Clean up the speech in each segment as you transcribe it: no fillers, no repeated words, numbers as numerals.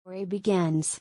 Story begins.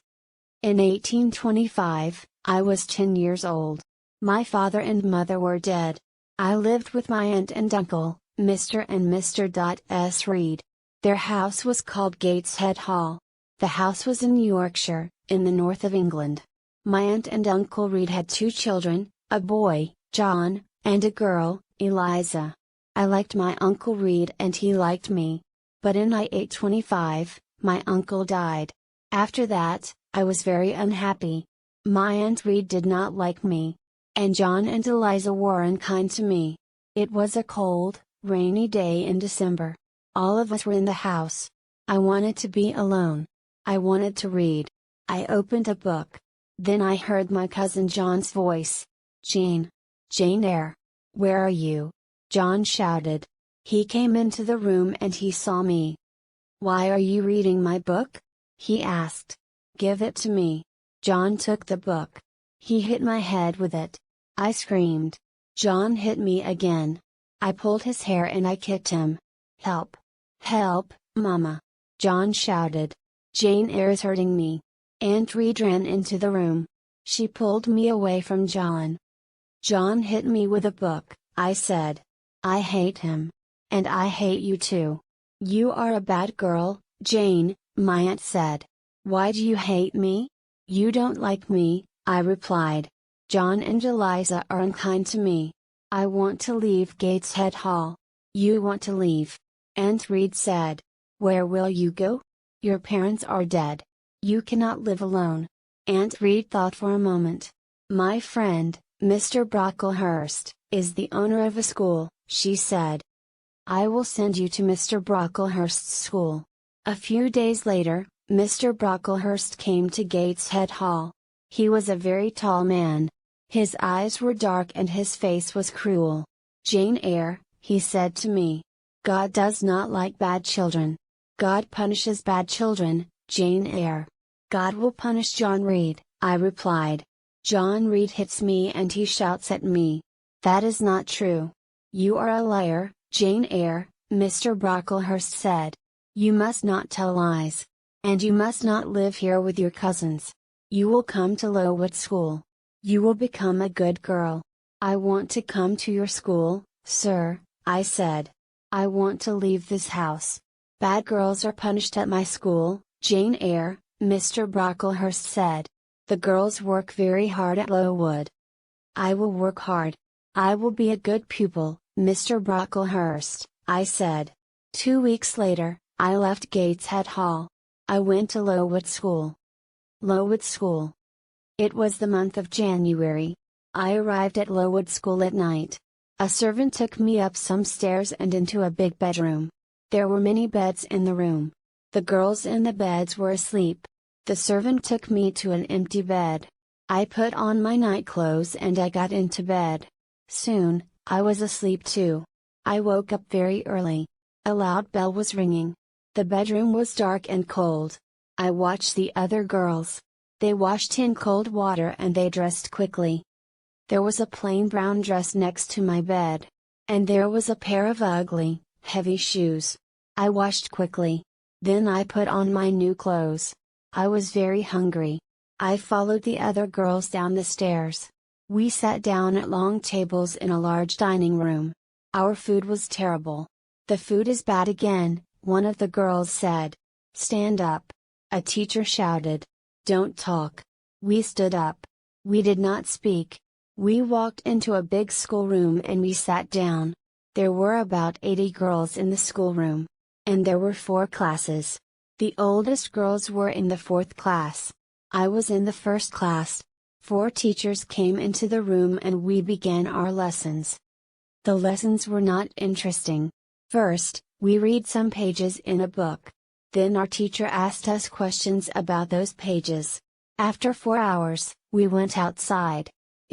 In 1825, I was 10 years old. My father and mother were dead. I lived with my aunt and uncle, Mr. and Mr. S. Reed. Their house was called Gateshead Hall. The house was in Yorkshire, in the north of England. My aunt and Uncle Reed had two children, a boy, John, and a girl, Eliza. I liked my Uncle Reed and he liked me. But in 1825, my uncle died. After that, I was very unhappy. My Aunt Reed did not like me. And John and Eliza were unkind to me. It was a cold, rainy day in December. All of us were in the house. I wanted to be alone. I wanted to read. I opened a book. Then I heard my cousin John's voice. "Jane. Jane Eyre. Where are you?" John shouted. He came into the room and he saw me. "Why are you reading my book?" he asked. "Give it to me." John took the book. He hit my head with it. I screamed. John hit me again. I pulled his hair and I kicked him. "Help! Help, Mama!" John shouted. "Jane Eyre is hurting me." Aunt Reed ran into the room. She pulled me away from John. "John hit me with a book," I said. "I hate him. And I hate you too." "You are a bad girl, Jane," my aunt said. "Why do you hate me?" "You don't like me," I replied. "John and Eliza are unkind to me. I want to leave Gateshead Hall." "You want to leave?" Aunt Reed said. "Where will you go? Your parents are dead. You cannot live alone." Aunt Reed thought for a moment. "My friend, Mr. Brocklehurst, is the owner of a school," she said. "I will send you to Mr. Brocklehurst's school." A few days later, Mr. Brocklehurst came to Gateshead Hall. He was a very tall man. His eyes were dark and his face was cruel. "Jane Eyre," he said to me. "God does not like bad children. God punishes bad children, Jane Eyre." "God will punish John Reed," I replied. "John Reed hits me and he shouts at me." "That is not true. You are a liar, Jane Eyre," Mr. Brocklehurst said. "You must not tell lies. And you must not live here with your cousins. You will come to Lowood School. You will become a good girl." "I want to come to your school, sir," I said. "I want to leave this house." "Bad girls are punished at my school, Jane Eyre," Mr. Brocklehurst said. "The girls work very hard at Lowood." "I will work hard. I will be a good pupil, Mr. Brocklehurst," I said. 2 weeks later, I left Gateshead Hall. I went to Lowood School. Lowood School. It was the month of January. I arrived at Lowood School at night. A servant took me up some stairs and into a big bedroom. There were many beds in the room. The girls in the beds were asleep. The servant took me to an empty bed. I put on my nightclothes and I got into bed. Soon, I was asleep too. I woke up very early. A loud bell was ringing. The bedroom was dark and cold. I watched the other girls. They washed in cold water and they dressed quickly. There was a plain brown dress next to my bed. And there was a pair of ugly, heavy shoes. I washed quickly. Then I put on my new clothes. I was very hungry. I followed the other girls down the stairs. We sat down at long tables in a large dining room. Our food was terrible. "The food is bad again," one of the girls said. "Stand up." A teacher shouted. "Don't talk." We stood up. We did not speak. We walked into a big schoolroom and we sat down. There were about 80 girls in the schoolroom. And there were 4 classes. The oldest girls were in the 4th class. I was in the 1st class. 4 teachers came into the room and we began our lessons. The lessons were not interesting. First, we read some pages in a book. Then our teacher asked us questions about those pages. After 4 hours, we went outside.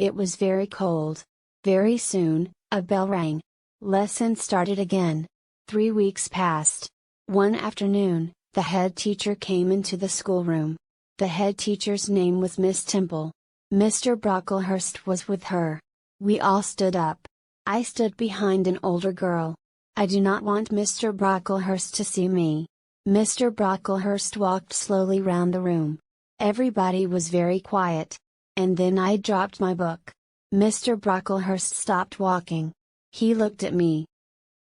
It was very cold. Very soon, a bell rang. Lesson started again. 3 weeks passed. One afternoon, the head teacher came into the schoolroom. The head teacher's name was Miss Temple. Mr. Brocklehurst was with her. We all stood up. I stood behind an older girl. "I do not want Mr. Brocklehurst to see me." Mr. Brocklehurst walked slowly round the room. Everybody was very quiet. And then I dropped my book. Mr. Brocklehurst stopped walking. He looked at me.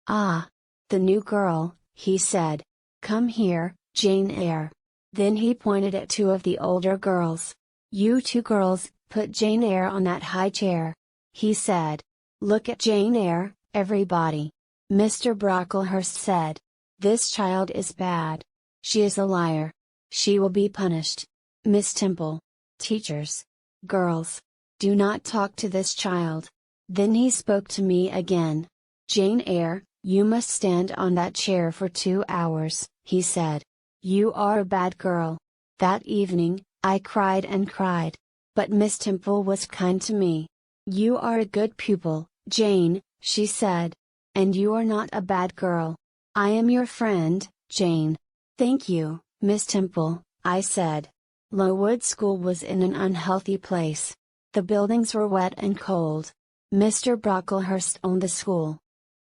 "Ah! The new girl," he said. "Come here, Jane Eyre." Then he pointed at two of the older girls. "You two girls, put Jane Eyre on that high chair," he said. "Look at Jane Eyre, everybody." Mr. Brocklehurst said, "This child is bad. She is a liar. She will be punished. Miss Temple. Teachers. Girls. Do not talk to this child." Then he spoke to me again. "Jane Eyre, you must stand on that chair for 2 hours," he said. "You are a bad girl." That evening, I cried and cried. But Miss Temple was kind to me. "You are a good pupil, Jane," she said. "And you are not a bad girl. I am your friend, Jane." "Thank you, Miss Temple," I said. Lowood School was in an unhealthy place. The buildings were wet and cold. Mr. Brocklehurst owned the school.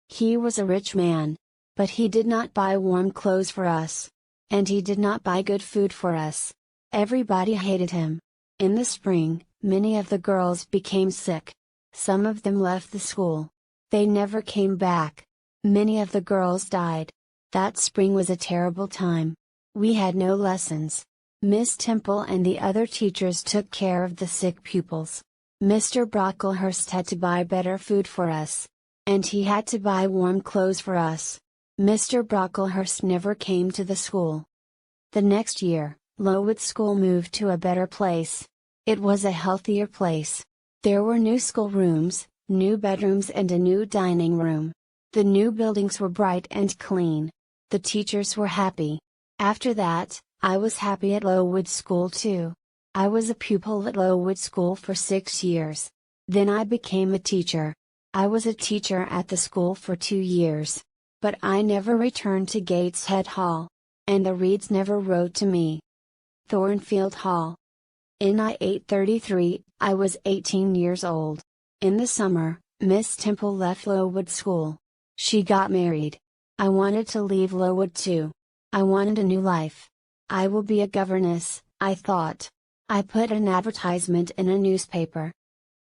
He was a rich man. But he did not buy warm clothes for us. And he did not buy good food for us. Everybody hated him. In the spring, many of the girls became sick. Some of them left the school. They never came back. Many of the girls died. That spring was a terrible time. We had no lessons. Miss Temple and the other teachers took care of the sick pupils. Mr. Brocklehurst had to buy better food for us. And he had to buy warm clothes for us. Mr. Brocklehurst never came to the school. The next year, Lowood School moved to a better place. It was a healthier place. There were new schoolrooms, new bedrooms and a new dining room. The new buildings were bright and clean. The teachers were happy. After that, I was happy at Lowood School too. I was a pupil at Lowood School for 6 years. Then I became a teacher. I was a teacher at the school for 2 years. But I never returned to Gateshead Hall. And the Reeds never wrote to me. Thornfield Hall. In 1833, I was 18 years old. In the summer, Miss Temple left Lowood School. She got married. I wanted to leave Lowood too. I wanted a new life. I will be a governess, I thought. I put an advertisement in a newspaper.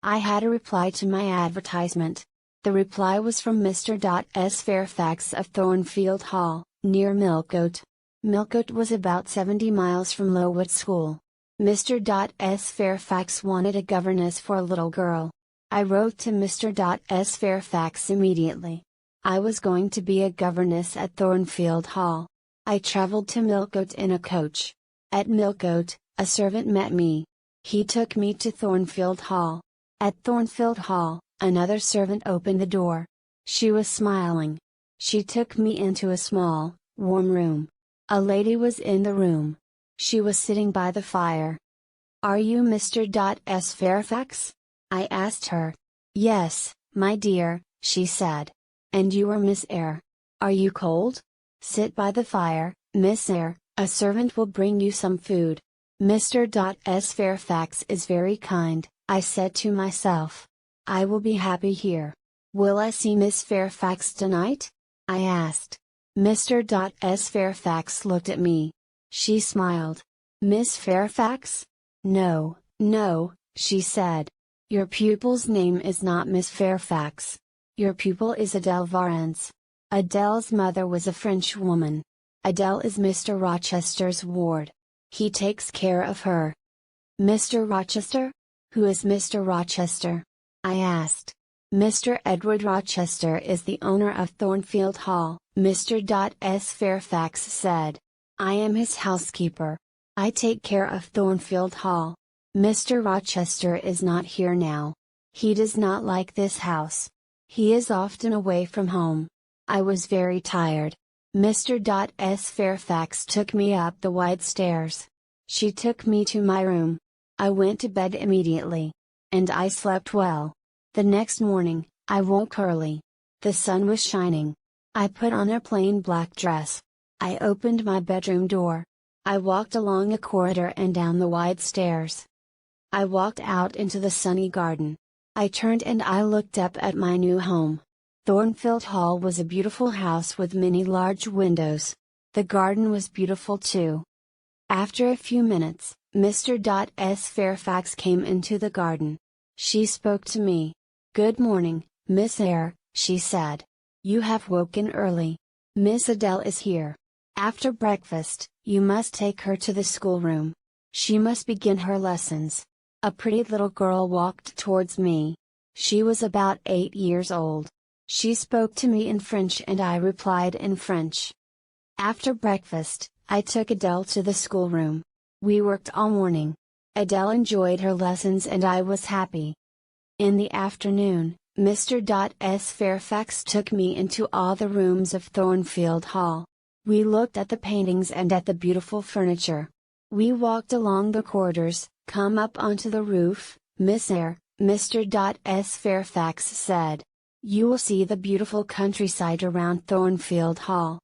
I had a reply to my advertisement. The reply was from Mr. S. Fairfax of Thornfield Hall, near Millcote. Millcote was about 70 miles from Lowood School. Mr. S. Fairfax wanted a governess for a little girl. I wrote to Mr. S. Fairfax immediately. I was going to be a governess at Thornfield Hall. I traveled to Millcote in a coach. At Millcote, a servant met me. He took me to Thornfield Hall. At Thornfield Hall, another servant opened the door. She was smiling. She took me into a small, warm room. A lady was in the room. She was sitting by the fire. "Are you Mr. S. Fairfax?" I asked her. "Yes, my dear," she said. "And you are Miss Eyre. Are you cold? Sit by the fire, Miss Eyre, a servant will bring you some food." Mr. S. Fairfax is very kind, I said to myself. I will be happy here. "Will I see Miss Fairfax tonight?" I asked. Mr. S. Fairfax looked at me. She smiled. "Miss Fairfax? No, no," she said. "Your pupil's name is not Miss Fairfax. Your pupil is Adele Varens. Adele's mother was a French woman. Adele is Mr. Rochester's ward. He takes care of her." "Mr. Rochester? Who is Mr. Rochester?" I asked. "Mr. Edward Rochester is the owner of Thornfield Hall," Mr. S. Fairfax said. "I am his housekeeper. I take care of Thornfield Hall. Mr. Rochester is not here now. He does not like this house. He is often away from home." I was very tired. Mr. S. Fairfax took me up the wide stairs. She took me to my room. I went to bed immediately. And I slept well. The next morning, I woke early. The sun was shining. I put on a plain black dress. I opened my bedroom door. I walked along a corridor and down the wide stairs. I walked out into the sunny garden. I turned and I looked up at my new home. Thornfield Hall was a beautiful house with many large windows. The garden was beautiful too. After a few minutes, Mr. S. Fairfax came into the garden. She spoke to me. "Good morning, Miss Eyre," she said. "You have woken early. Miss Adele is here. After breakfast, you must take her to the schoolroom. She must begin her lessons." A pretty little girl walked towards me. She was about 8 years old. She spoke to me in French and I replied in French. After breakfast, I took Adele to the schoolroom. We worked all morning. Adele enjoyed her lessons and I was happy. In the afternoon, Mr. S. Fairfax took me into all the rooms of Thornfield Hall. We looked at the paintings and at the beautiful furniture. We walked along the corridors, come up onto the roof. "Miss Eyre," Mr. S. Fairfax said, "you will see the beautiful countryside around Thornfield Hall."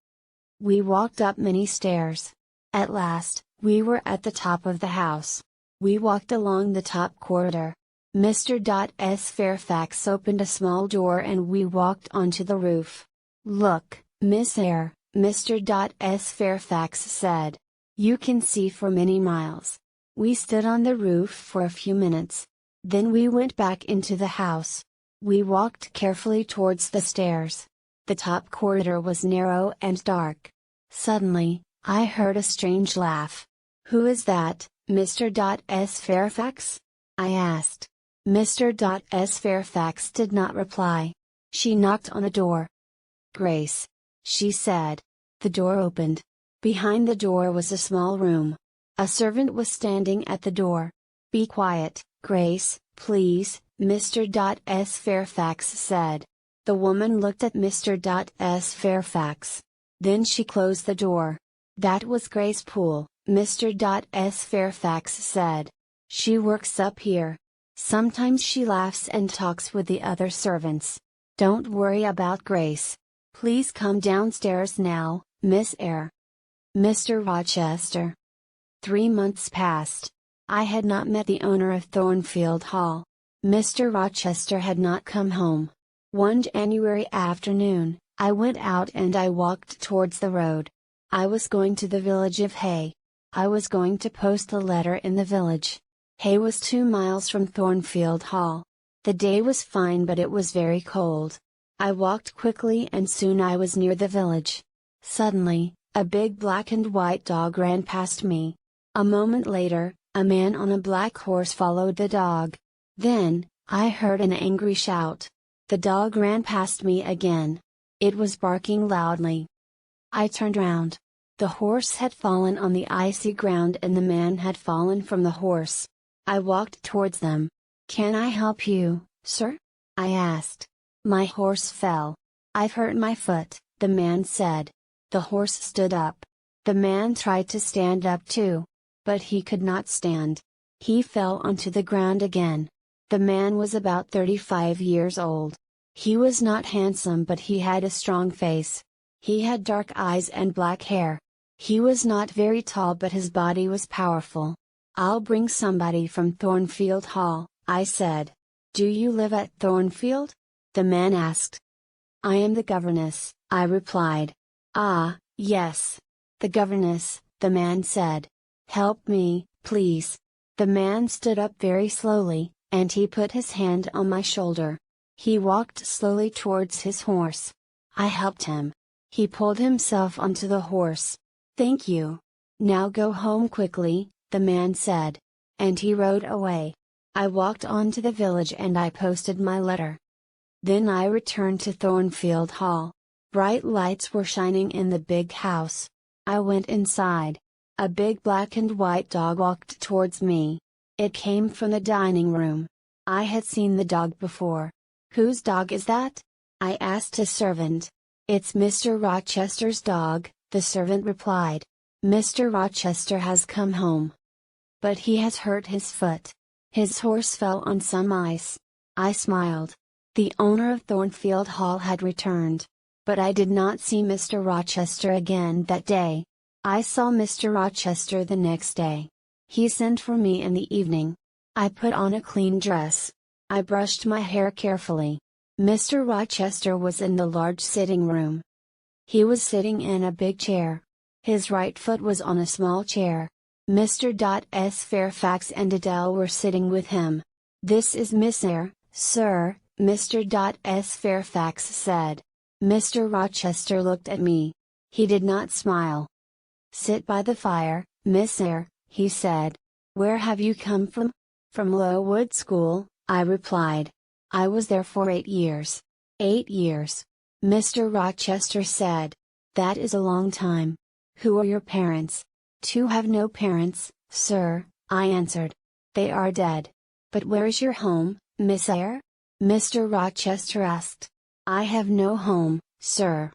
We walked up many stairs. At last, we were at the top of the house. We walked along the top corridor. Mr. S. Fairfax opened a small door and we walked onto the roof. "Look, Miss Eyre," Mr. S. Fairfax said. "You can see for many miles." We stood on the roof for a few minutes. Then we went back into the house. We walked carefully towards the stairs. The top corridor was narrow and dark. Suddenly, I heard a strange laugh. "Who is that, Mr. S. Fairfax?" I asked. Mr. S. Fairfax did not reply. She knocked on the door. "Grace," she said. The door opened. Behind the door was a small room. A servant was standing at the door. "Be quiet, Grace, please," Mr. S. Fairfax said. The woman looked at Mr. S. Fairfax. Then she closed the door. "That was Grace Poole," Mr. S. Fairfax said. "She works up here. Sometimes she laughs and talks with the other servants. Don't worry about Grace. Please come downstairs now, Miss Eyre." Mr. Rochester. 3 months passed. I had not met the owner of Thornfield Hall. Mr. Rochester had not come home. One January afternoon, I went out and I walked towards the road. I was going to the village of Hay. I was going to post a letter in the village. Hay was 2 miles from Thornfield Hall. The day was fine but it was very cold. I walked quickly and soon I was near the village. Suddenly, a big black and white dog ran past me. A moment later, a man on a black horse followed the dog. Then, I heard an angry shout. The dog ran past me again. It was barking loudly. I turned round. The horse had fallen on the icy ground and the man had fallen from the horse. I walked towards them. "Can I help you, sir?" I asked. "My horse fell. I've hurt my foot," the man said. The horse stood up. The man tried to stand up too. But he could not stand. He fell onto the ground again. The man was about 35 years old. He was not handsome but he had a strong face. He had dark eyes and black hair. He was not very tall but his body was powerful. "I'll bring somebody from Thornfield Hall," I said. "Do you live at Thornfield?" the man asked. "I am the governess," I replied. "Ah, yes. The governess," the man said. "Help me, please." The man stood up very slowly, and he put his hand on my shoulder. He walked slowly towards his horse. I helped him. He pulled himself onto the horse. "Thank you. Now go home quickly," the man said. And he rode away. I walked on to the village and I posted my letter. Then I returned to Thornfield Hall. Bright lights were shining in the big house. I went inside. A big black and white dog walked towards me. It came from the dining room. I had seen the dog before. "Whose dog is that?" I asked a servant. "It's Mr. Rochester's dog," the servant replied. "Mr. Rochester has come home. But he has hurt his foot. His horse fell on some ice." I smiled. The owner of Thornfield Hall had returned. But I did not see Mr. Rochester again that day. I saw Mr. Rochester the next day. He sent for me in the evening. I put on a clean dress. I brushed my hair carefully. Mr. Rochester was in the large sitting room. He was sitting in a big chair. His right foot was on a small chair. Mr. S. Fairfax and Adele were sitting with him. "This is Miss Eyre, sir," Mr. S. Fairfax said. Mr. Rochester looked at me. He did not smile. "Sit by the fire, Miss Eyre," he said. "Where have you come from?" "From Lowood School," I replied. "I was there for 8 years. 8 years," Mr. Rochester said. "That is a long time. Who are your parents?" "Two have no parents, sir," I answered. "They are dead." "But where is your home, Miss Eyre?" Mr. Rochester asked. "I have no home, sir."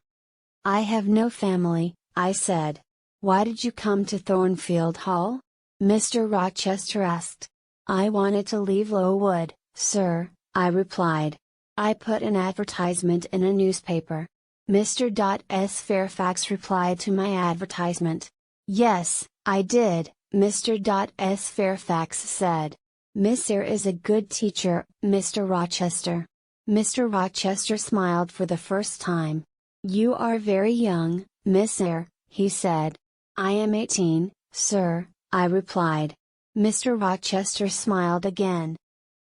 "I have no family," I said. "Why did you come to Thornfield Hall?" Mr. Rochester asked. "I wanted to leave Lowood, sir," I replied. "I put an advertisement in a newspaper." Mr. S. Fairfax replied to my advertisement. "Yes, I did," Mr. S. Fairfax said. "Miss Eyre is a good teacher, Mr. Rochester." Mr. Rochester smiled for the first time. "You are very young, Miss Eyre," he said. "I am 18, sir," I replied. Mr. Rochester smiled again.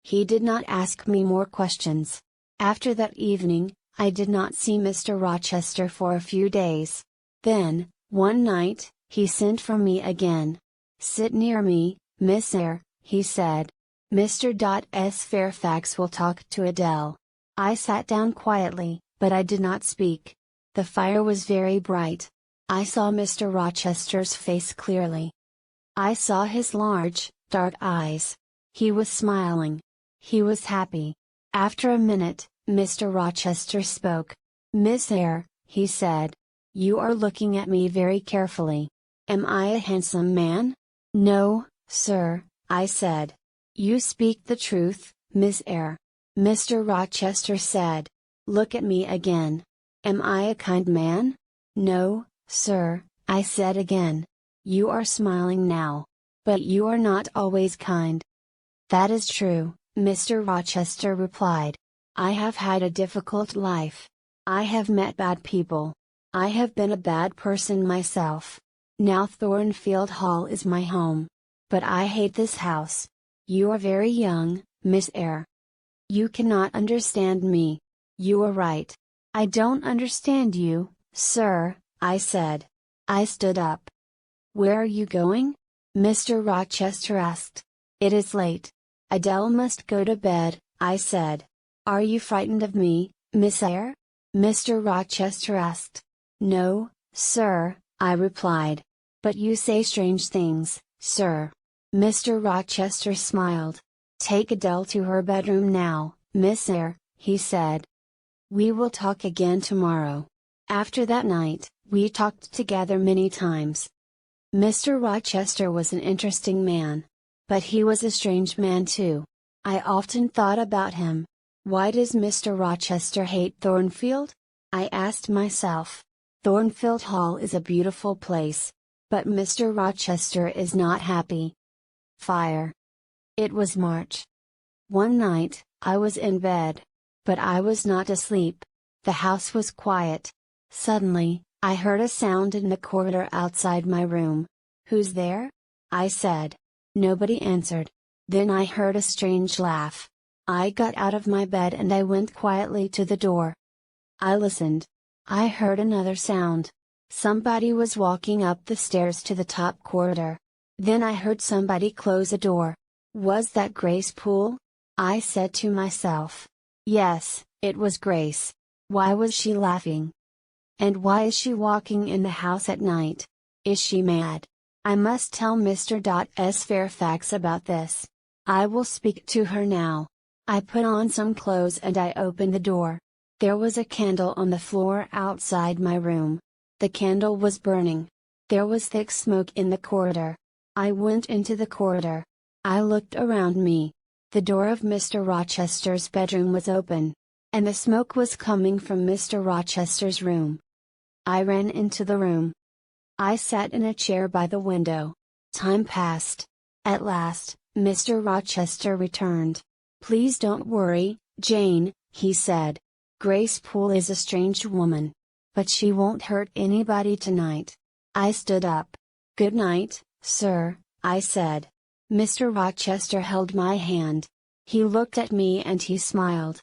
He did not ask me more questions. After that evening, I did not see Mr. Rochester for a few days. Then, one night, he sent for me again. "Sit near me, Miss Eyre," he said. "Mr. S. Fairfax will talk to Adele." I sat down quietly, but I did not speak. The fire was very bright. I saw Mr. Rochester's face clearly. I saw his large, dark eyes. He was smiling. He was happy. After a minute, Mr. Rochester spoke. "Miss Eyre," he said. "You are looking at me very carefully. Am I a handsome man?" "No, sir," I said. "You speak the truth, Miss Eyre," Mr. Rochester said. "Look at me again. Am I a kind man?" "No, sir," I said again. "You are smiling now. But you are not always kind." "That is true," Mr. Rochester replied. "I have had a difficult life. I have met bad people. I have been a bad person myself. Now Thornfield Hall is my home. But I hate this house. You are very young, Miss Eyre. You cannot understand me. You are right. I don't understand you, sir," I said. I stood up. "Where are you going?" Mr. Rochester asked. "It is late. Adele must go to bed," I said. "Are you frightened of me, Miss Eyre?" Mr. Rochester asked. "No, sir," I replied. "But you say strange things, sir." Mr. Rochester smiled. "Take Adele to her bedroom now, Miss Eyre," he said. "We will talk again tomorrow." After that night, we talked together many times. Mr. Rochester was an interesting man. But he was a strange man too. I often thought about him. Why does Mr. Rochester hate Thornfield? I asked myself. Thornfield Hall is a beautiful place. But Mr. Rochester is not happy. Fire. It was March. One night, I was in bed. But I was not asleep. The house was quiet. Suddenly, I heard a sound in the corridor outside my room. "Who's there?" I said. Nobody answered. Then I heard a strange laugh. I got out of my bed and I went quietly to the door. I listened. I heard another sound. Somebody was walking up the stairs to the top corridor. Then I heard somebody close a door. Was that Grace Poole? I said to myself. Yes, it was Grace. Why was she laughing? And why is she walking in the house at night? Is she mad? I must tell Mr. S. Fairfax about this. I will speak to her now. I put on some clothes and I opened the door. There was a candle on the floor outside my room. The candle was burning. There was thick smoke in the corridor. I went into the corridor. I looked around me. The door of Mr. Rochester's bedroom was open. And the smoke was coming from Mr. Rochester's room. I ran into the room. I sat in a chair by the window. Time passed. At last, Mr. Rochester returned. "Please don't worry, Jane," he said. "Grace Poole is a strange woman. But she won't hurt anybody tonight. I stood up. "Good night, sir," I said. Mr. Rochester held my hand. He looked at me and he smiled.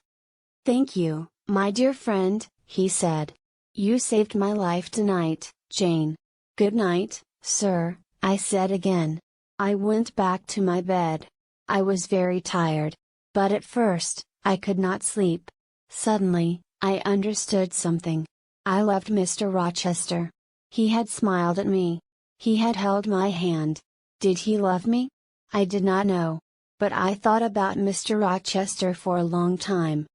"Thank you, my dear friend," he said. "You saved my life tonight, Jane." "Good night, sir," I said again. I went back to my bed. I was very tired. But at first, I could not sleep. Suddenly, I understood something. I loved Mr. Rochester. He had smiled at me. He had held my hand. Did he love me? I did not know. But I thought about Mr. Rochester for a long time.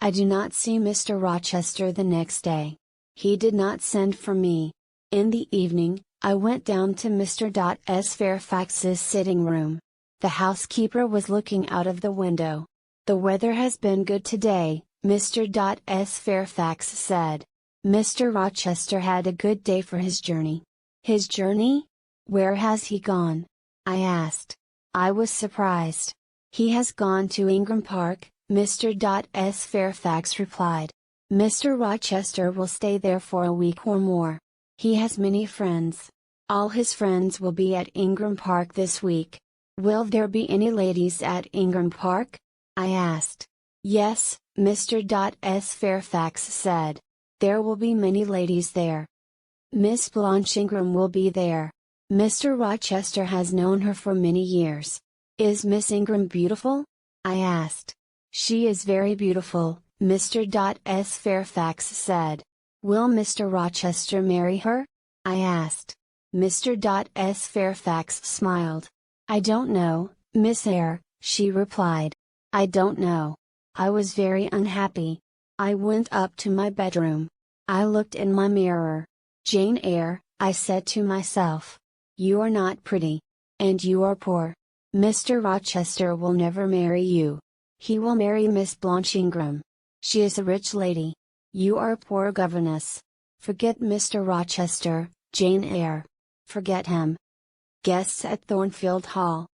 I do not see Mr. Rochester the next day. He did not send for me. In the evening, I went down to Mr. S. Fairfax's sitting room. The housekeeper was looking out of the window. "The weather has been good today," Mr. S. Fairfax said. "Mr. Rochester had a good day for his journey." "His journey? Where has he gone?" I asked. I was surprised. "He has gone to Ingram Park," Mr. S. Fairfax replied. "Mr. Rochester will stay there for a week or more. He has many friends. All his friends will be at Ingram Park this week." "Will there be any ladies at Ingram Park?" I asked. "Yes," Mr. S. Fairfax said. "There will be many ladies there. Miss Blanche Ingram will be there. Mr. Rochester has known her for many years." "Is Miss Ingram beautiful?" I asked. "She is very beautiful," Mr. S. Fairfax said. "Will Mr. Rochester marry her?" I asked. Mr. S. Fairfax smiled. "I don't know, Miss Eyre," she replied. "I don't know." I was very unhappy. I went up to my bedroom. I looked in my mirror. "Jane Eyre," I said to myself. "You are not pretty. And you are poor. Mr. Rochester will never marry you. He will marry Miss Blanche Ingram. She is a rich lady. You are a poor governess. Forget Mr. Rochester, Jane Eyre. Forget him." Guests at Thornfield Hall.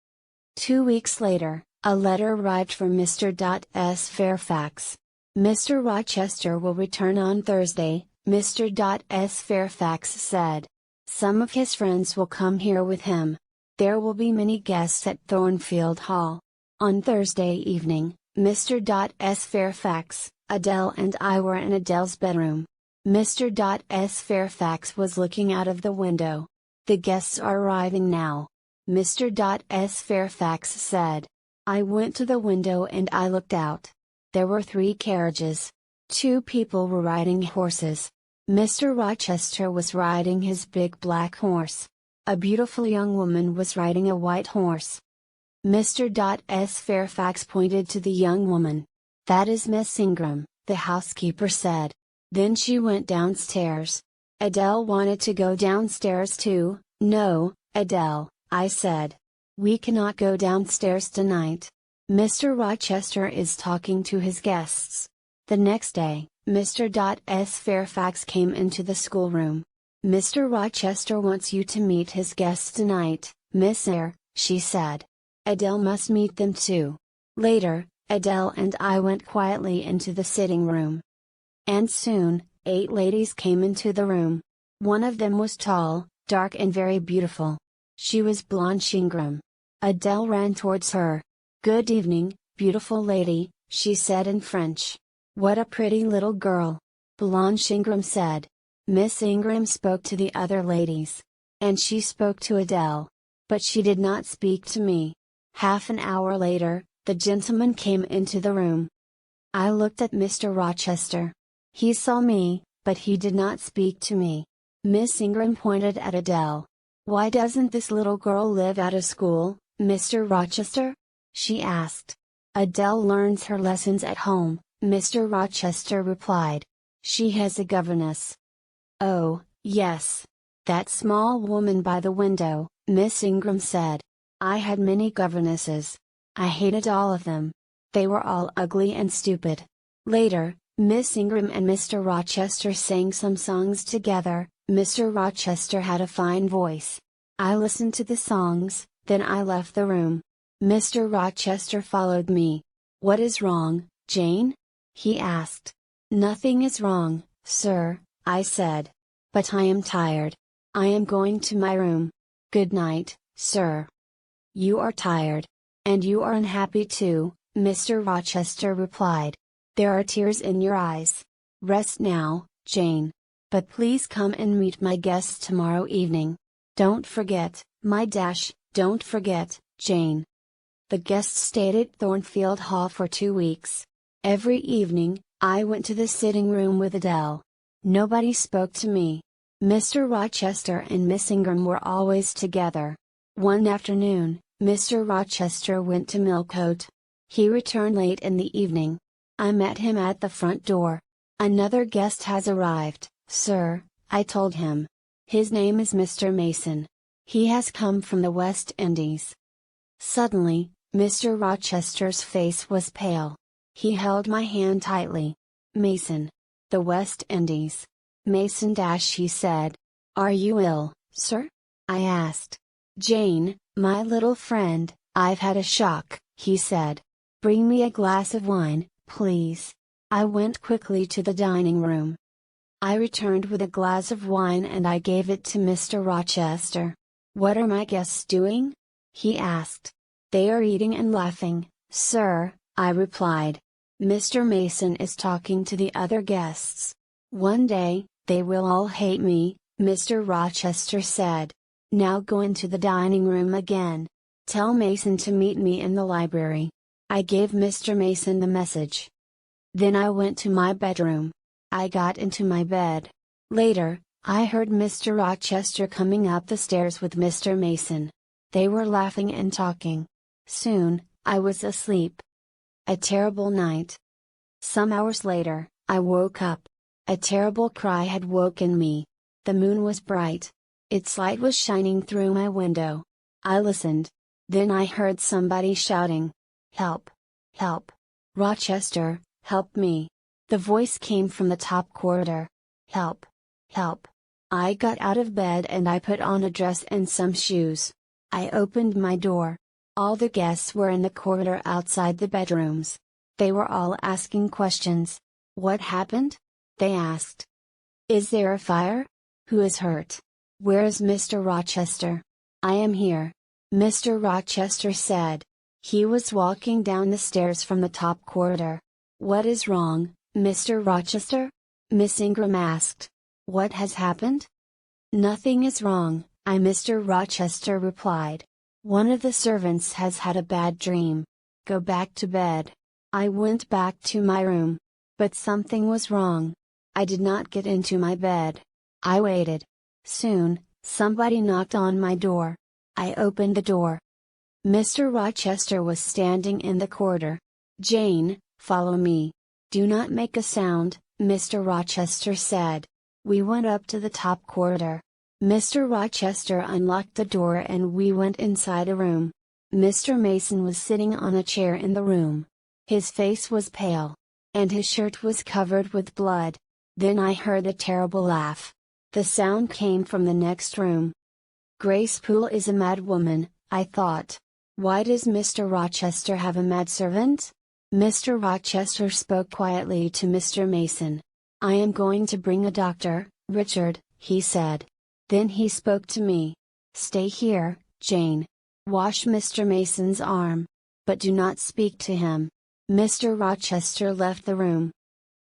2 weeks later, a letter arrived from Mr. S. Fairfax. "Mr. Rochester will return on Thursday," Mr. S. Fairfax said. "Some of his friends will come here with him. There will be many guests at Thornfield Hall." On Thursday evening, Mr. S. Fairfax, Adele and I were in Adele's bedroom. Mr. S. Fairfax was looking out of the window. "The guests are arriving now," Mr. S. Fairfax said. I went to the window and I looked out. There were 3 carriages. 2 people were riding horses. Mr. Rochester was riding his big black horse. A beautiful young woman was riding a white horse. Mr. S. Fairfax pointed to the young woman. "That is Miss Ingram," the housekeeper said. Then she went downstairs. Adele wanted to go downstairs too. "No, Adele," I said. "We cannot go downstairs tonight. Mr. Rochester is talking to his guests." The next day, Mr. S. Fairfax came into the schoolroom. "Mr. Rochester wants you to meet his guests tonight, Miss Eyre," she said. "Adele must meet them too." Later, Adele and I went quietly into the sitting room. And soon, 8 ladies came into the room. One of them was tall, dark and very beautiful. She was Blanche Ingram. Adele ran towards her. "Good evening, beautiful lady," she said in French. "What a pretty little girl," Blanche Ingram said. Miss Ingram spoke to the other ladies. And she spoke to Adele. But she did not speak to me. Half an hour later, the gentleman came into the room. I looked at Mr. Rochester. He saw me, but he did not speak to me. Miss Ingram pointed at Adele. "Why doesn't this little girl live at a school, Mr. Rochester?" she asked. "Adele learns her lessons at home," Mr. Rochester replied. "She has a governess." "Oh, yes. That small woman by the window," Miss Ingram said. "I had many governesses. I hated all of them. They were all ugly and stupid." Later, Miss Ingram and Mr. Rochester sang some songs together. Mr. Rochester had a fine voice. I listened to the songs, then I left the room. Mr. Rochester followed me. "What is wrong, Jane?" he asked. "Nothing is wrong, sir," I said. "But I am tired. I am going to my room. Good night, sir. You are tired. And you are unhappy too, Mr. Rochester replied. There are tears in your eyes. Rest now, Jane. But please come and meet my guests tomorrow evening. Don't forget, don't forget, Jane. The guests stayed at Thornfield Hall for 2 weeks. Every evening, I went to the sitting room with Adele. Nobody spoke to me. Mr. Rochester and Miss Ingram were always together. One afternoon, Mr. Rochester went to Millcote. He returned late in the evening. I met him at the front door. Another guest has arrived, sir, I told him. His name is Mr. Mason. He has come from the West Indies. Suddenly, Mr. Rochester's face was pale. He held my hand tightly. Mason. The West Indies. Mason he said. Are you ill, sir? I asked. Jane, my little friend, I've had a shock, he said. Bring me a glass of wine, please. I went quickly to the dining room. I returned with a glass of wine and I gave it to Mr. Rochester. What are my guests doing? He asked. They are eating and laughing, sir, I replied. Mr. Mason is talking to the other guests. One day, they will all hate me, Mr. Rochester said. Now go into the dining room again. Tell Mason to meet me in the library. I gave Mr. Mason the message. Then I went to my bedroom. I got into my bed. Later, I heard Mr. Rochester coming up the stairs with Mr. Mason. They were laughing and talking. Soon, I was asleep. A terrible night. Some hours later, I woke up. A terrible cry had woken me. The moon was bright. Its light was shining through my window. I listened. Then I heard somebody shouting. Help! Help! Rochester, help me! The voice came from the top corridor. Help! Help! I got out of bed and I put on a dress and some shoes. I opened my door. All the guests were in the corridor outside the bedrooms. They were all asking questions. What happened? They asked. Is there a fire? Who is hurt? Where is Mr. Rochester? I am here. Mr. Rochester said. He was walking down the stairs from the top corridor. What is wrong, Mr. Rochester? Miss Ingram asked. What has happened? Nothing is wrong, Mr. Rochester replied. One of the servants has had a bad dream. Go back to bed. I went back to my room. But something was wrong. I did not get into my bed. I waited. Soon, somebody knocked on my door. I opened the door. Mr. Rochester was standing in the corridor. Jane, follow me. Do not make a sound, Mr. Rochester said. We went up to the top corridor. Mr. Rochester unlocked the door and we went inside a room. Mr. Mason was sitting on a chair in the room. His face was pale. And his shirt was covered with blood. Then I heard a terrible laugh. The sound came from the next room. Grace Poole is a mad woman, I thought. Why does Mr. Rochester have a mad servant? Mr. Rochester spoke quietly to Mr. Mason. I am going to bring a doctor, Richard, he said. Then he spoke to me. Stay here, Jane. Wash Mr. Mason's arm. But do not speak to him. Mr. Rochester left the room.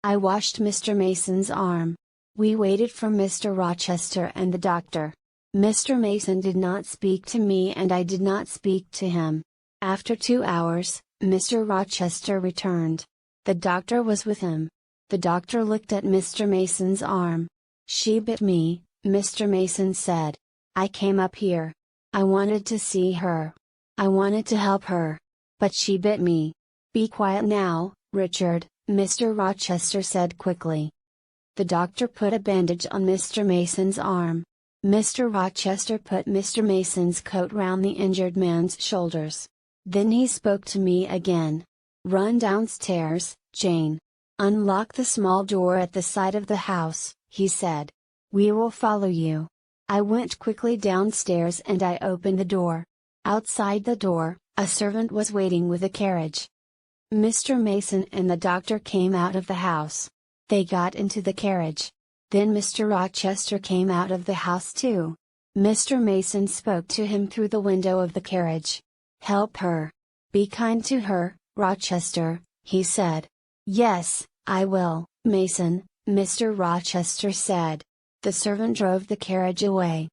I washed Mr. Mason's arm. We waited for Mr. Rochester and the doctor. Mr. Mason did not speak to me and I did not speak to him. After 2 hours, Mr. Rochester returned. The doctor was with him. The doctor looked at Mr. Mason's arm. She bit me, Mr. Mason said. I came up here. I wanted to see her. I wanted to help her. But she bit me. Be quiet now, Richard, Mr. Rochester said quickly. The doctor put a bandage on Mr. Mason's arm. Mr. Rochester put Mr. Mason's coat round the injured man's shoulders. Then he spoke to me again. Run downstairs, Jane. Unlock the small door at the side of the house, he said. We will follow you. I went quickly downstairs and I opened the door. Outside the door, a servant was waiting with a carriage. Mr. Mason and the doctor came out of the house. They got into the carriage. Then Mr. Rochester came out of the house too. Mr. Mason spoke to him through the window of the carriage. "Help her. Be kind to her, Rochester," he said. "Yes, I will, Mason," Mr. Rochester said. The servant drove the carriage away.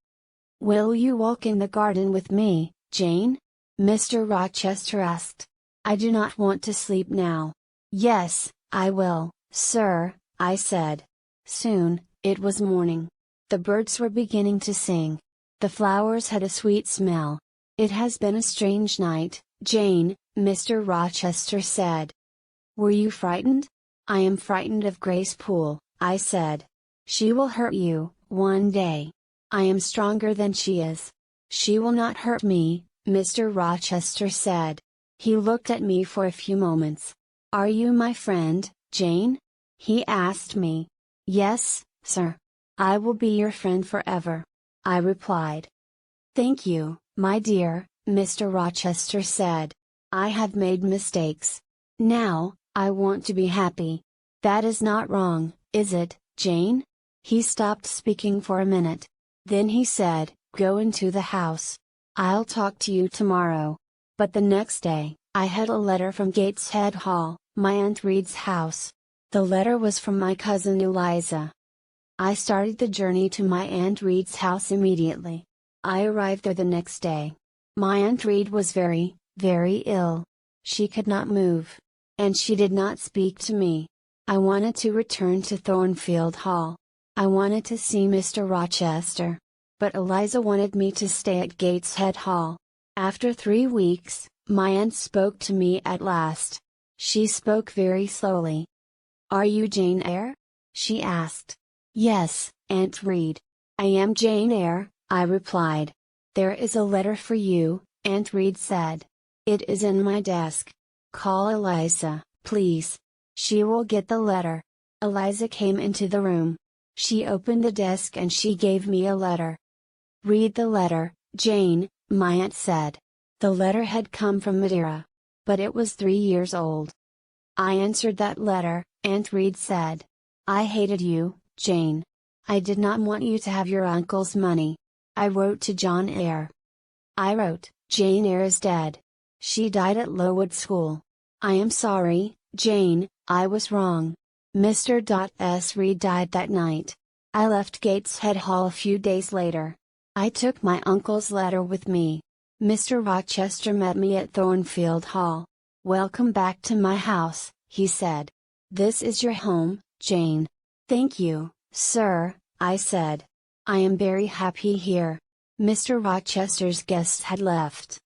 "Will you walk in the garden with me, Jane?" Mr. Rochester asked. "I do not want to sleep now." "Yes, I will, sir," I said. Soon, it was morning. The birds were beginning to sing. The flowers had a sweet smell. "It has been a strange night, Jane," Mr. Rochester said. "Were you frightened?" "I am frightened of Grace Poole," I said. "She will hurt you, one day. I am stronger than she is." "She will not hurt me," Mr. Rochester said. He looked at me for a few moments. "Are you my friend, Jane?" he asked me. "Yes, sir. I will be your friend forever," I replied. "Thank you, my dear," Mr. Rochester said. "I have made mistakes. Now, I want to be happy. That is not wrong, is it, Jane?" He stopped speaking for a minute. Then he said, "Go into the house. I'll talk to you tomorrow." But the next day, I had a letter from Gateshead Hall, my Aunt Reed's house. The letter was from my cousin Eliza. I started the journey to my Aunt Reed's house immediately. I arrived there the next day. My Aunt Reed was very, very ill. She could not move. And she did not speak to me. I wanted to return to Thornfield Hall. I wanted to see Mr. Rochester. But Eliza wanted me to stay at Gateshead Hall. After 3 weeks, my aunt spoke to me at last. She spoke very slowly. "Are you Jane Eyre?" she asked. "Yes, Aunt Reed. I am Jane Eyre," I replied. "There is a letter for you," Aunt Reed said. "It is in my desk. Call Eliza, please. She will get the letter." Eliza came into the room. She opened the desk and she gave me a letter. "Read the letter, Jane," my aunt said. The letter had come from Madeira. But it was 3 years old. "I answered that letter," Aunt Reed said. "I hated you, Jane. I did not want you to have your uncle's money. I wrote to John Eyre. I wrote, Jane Eyre is dead. She died at Lowood School. I am sorry, Jane, I was wrong. Mr. S. Reed died that night. I left Gateshead Hall a few days later. I took my uncle's letter with me. Mr. Rochester met me at Thornfield Hall. 'Welcome back to my house,' he said. 'This is your home, Jane.' 'Thank you, sir,' I said. 'I am very happy here.' Mr. Rochester's guests had left.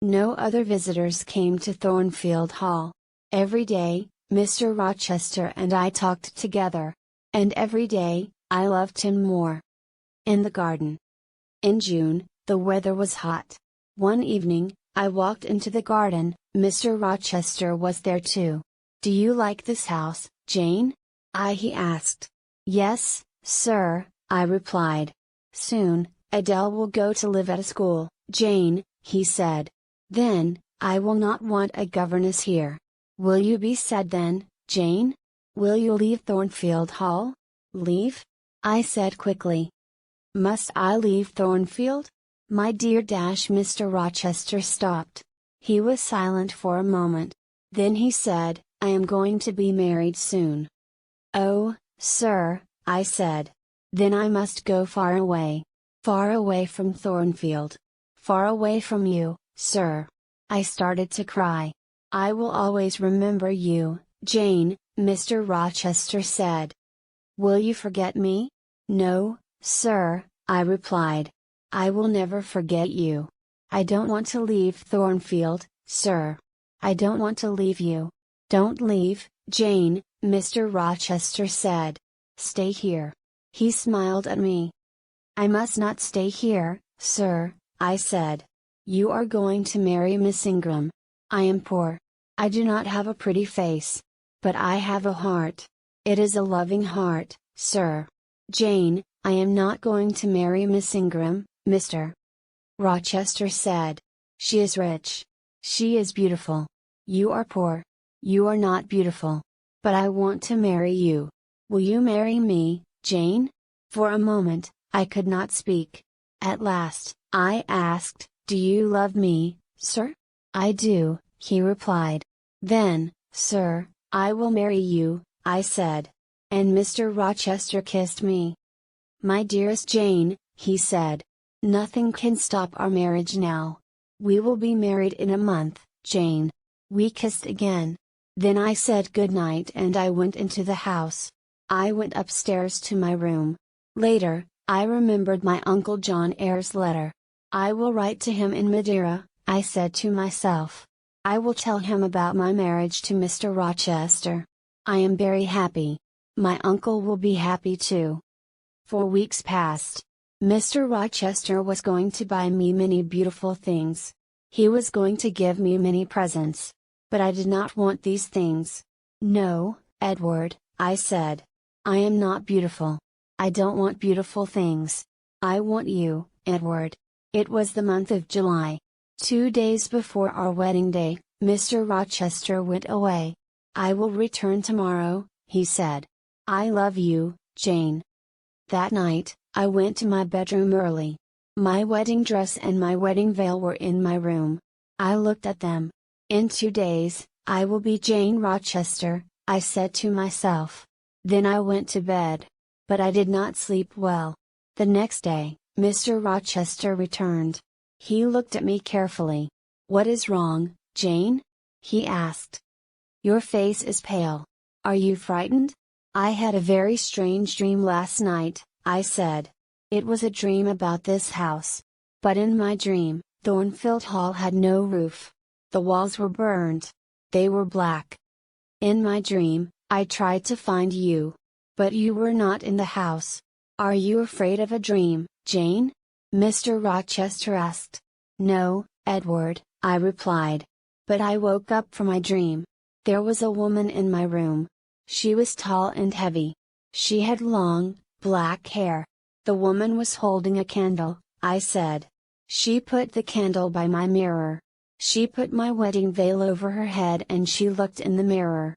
No other visitors came to Thornfield Hall. Every day, Mr. Rochester and I talked together. And every day, I loved him more. In the garden. In June, the weather was hot. One evening, I walked into the garden. Mr. Rochester was there too. 'Do you like this house, Jane?' he asked. 'Yes, sir,' I replied. 'Soon, Adele will go to live at a school, Jane,' he said. 'Then, I will not want a governess here. Will you be sad then, Jane? Will you leave Thornfield Hall?' 'Leave?' I said quickly. 'Must I leave Thornfield?' My dear Mr. Rochester stopped. He was silent for a moment. Then he said, 'I am going to be married soon.' 'Oh, sir,' I said. 'Then I must go far away. Far away from Thornfield. Far away from you, sir.' I started to cry. 'I will always remember you, Jane,' Mr. Rochester said. 'Will you forget me?' 'No, sir,' I replied. 'I will never forget you. I don't want to leave Thornfield, sir. I don't want to leave you.' 'Don't leave, Jane,' Mr. Rochester said. 'Stay here.' He smiled at me. 'I must not stay here, sir,' I said. 'You are going to marry Miss Ingram. I am poor. I do not have a pretty face. But I have a heart. It is a loving heart, sir. Jane, I am not going to marry Miss Ingram, Mr. Rochester said. She is rich. She is beautiful. You are poor. You are not beautiful. But I want to marry you. Will you marry me, Jane? For a moment, I could not speak. At last, I asked, "Do you love me, sir?" "I do," he replied. "Then, sir, I will marry you," I said. And Mr. Rochester kissed me. "My dearest Jane," he said. "Nothing can stop our marriage now. We will be married in a month, Jane." We kissed again. Then I said good night and I went into the house. I went upstairs to my room. Later, I remembered my Uncle John Eyre's letter. "I will write to him in Madeira," I said to myself. "I will tell him about my marriage to Mr. Rochester. I am very happy. My uncle will be happy too." 4 weeks passed. Mr. Rochester was going to buy me many beautiful things. He was going to give me many presents. But I did not want these things. "No, Edward," I said. "I am not beautiful. I don't want beautiful things. I want you, Edward." It was the month of July. 2 days before our wedding day, Mr. Rochester went away. "I will return tomorrow," he said. "I love you, Jane." That night, I went to my bedroom early. My wedding dress and my wedding veil were in my room. I looked at them. "In 2 days, I will be Jane Rochester," I said to myself. Then I went to bed. But I did not sleep well. The next day, Mr. Rochester returned. He looked at me carefully. "What is wrong, Jane?" he asked. "Your face is pale. Are you frightened?" "I had a very strange dream last night," I said. "It was a dream about this house. But in my dream, Thornfield Hall had no roof. The walls were burned. They were black. In my dream, I tried to find you. But you were not in the house. Are you afraid of a dream, Jane?" Mr. Rochester asked. "No, Edward," I replied. But I woke up from my dream. There was a woman in my room. She was tall and heavy. She had long, black hair. The woman was holding a candle, I said. She put the candle by my mirror. She put my wedding veil over her head and she looked in the mirror.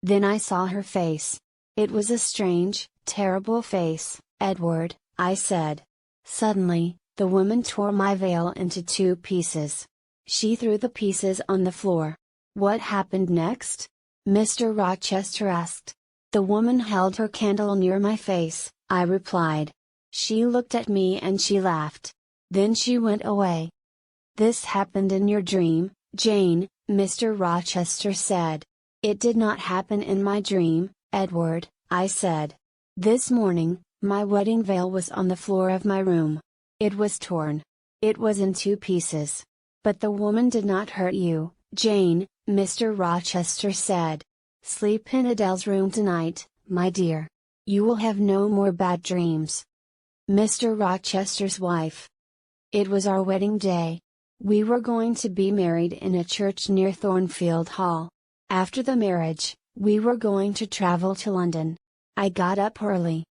Then I saw her face. It was a strange, terrible face, Edward, I said. Suddenly, the woman tore my veil into 2 pieces. She threw the pieces on the floor. "What happened next?" Mr. Rochester asked. "The woman held her candle near my face," I replied. "She looked at me and she laughed. Then she went away." "This happened in your dream, Jane," Mr. Rochester said. "It did not happen in my dream, Edward," I said. "This morning, my wedding veil was on the floor of my room. It was torn. It was in 2 pieces. But the woman did not hurt you, Jane," Mr. Rochester said. "Sleep in Adele's room tonight, my dear. You will have no more bad dreams." Mr. Rochester's wife. It was our wedding day. We were going to be married in a church near Thornfield Hall. After the marriage, we were going to travel to London. I got up early.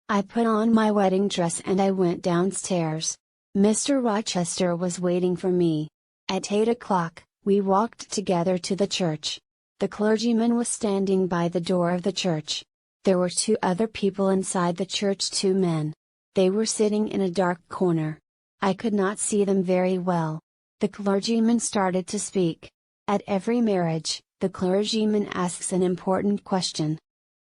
I put on my wedding dress and I went downstairs. Mr. Rochester was waiting for me. At 8 o'clock, we walked together to the church. The clergyman was standing by the door of the church. There were 2 other people inside the church, 2 men. They were sitting in a dark corner. I could not see them very well. The clergyman started to speak. At every marriage, the clergyman asks an important question.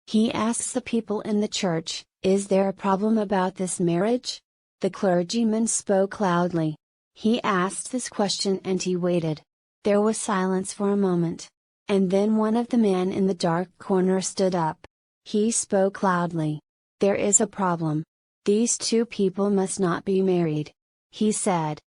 He asks the people in the church, "Is there a problem about this marriage?" The clergyman spoke loudly. He asked this question and he waited. There was silence for a moment. And then one of the men in the dark corner stood up. He spoke loudly. "There is a problem. These 2 people must not be married," he said.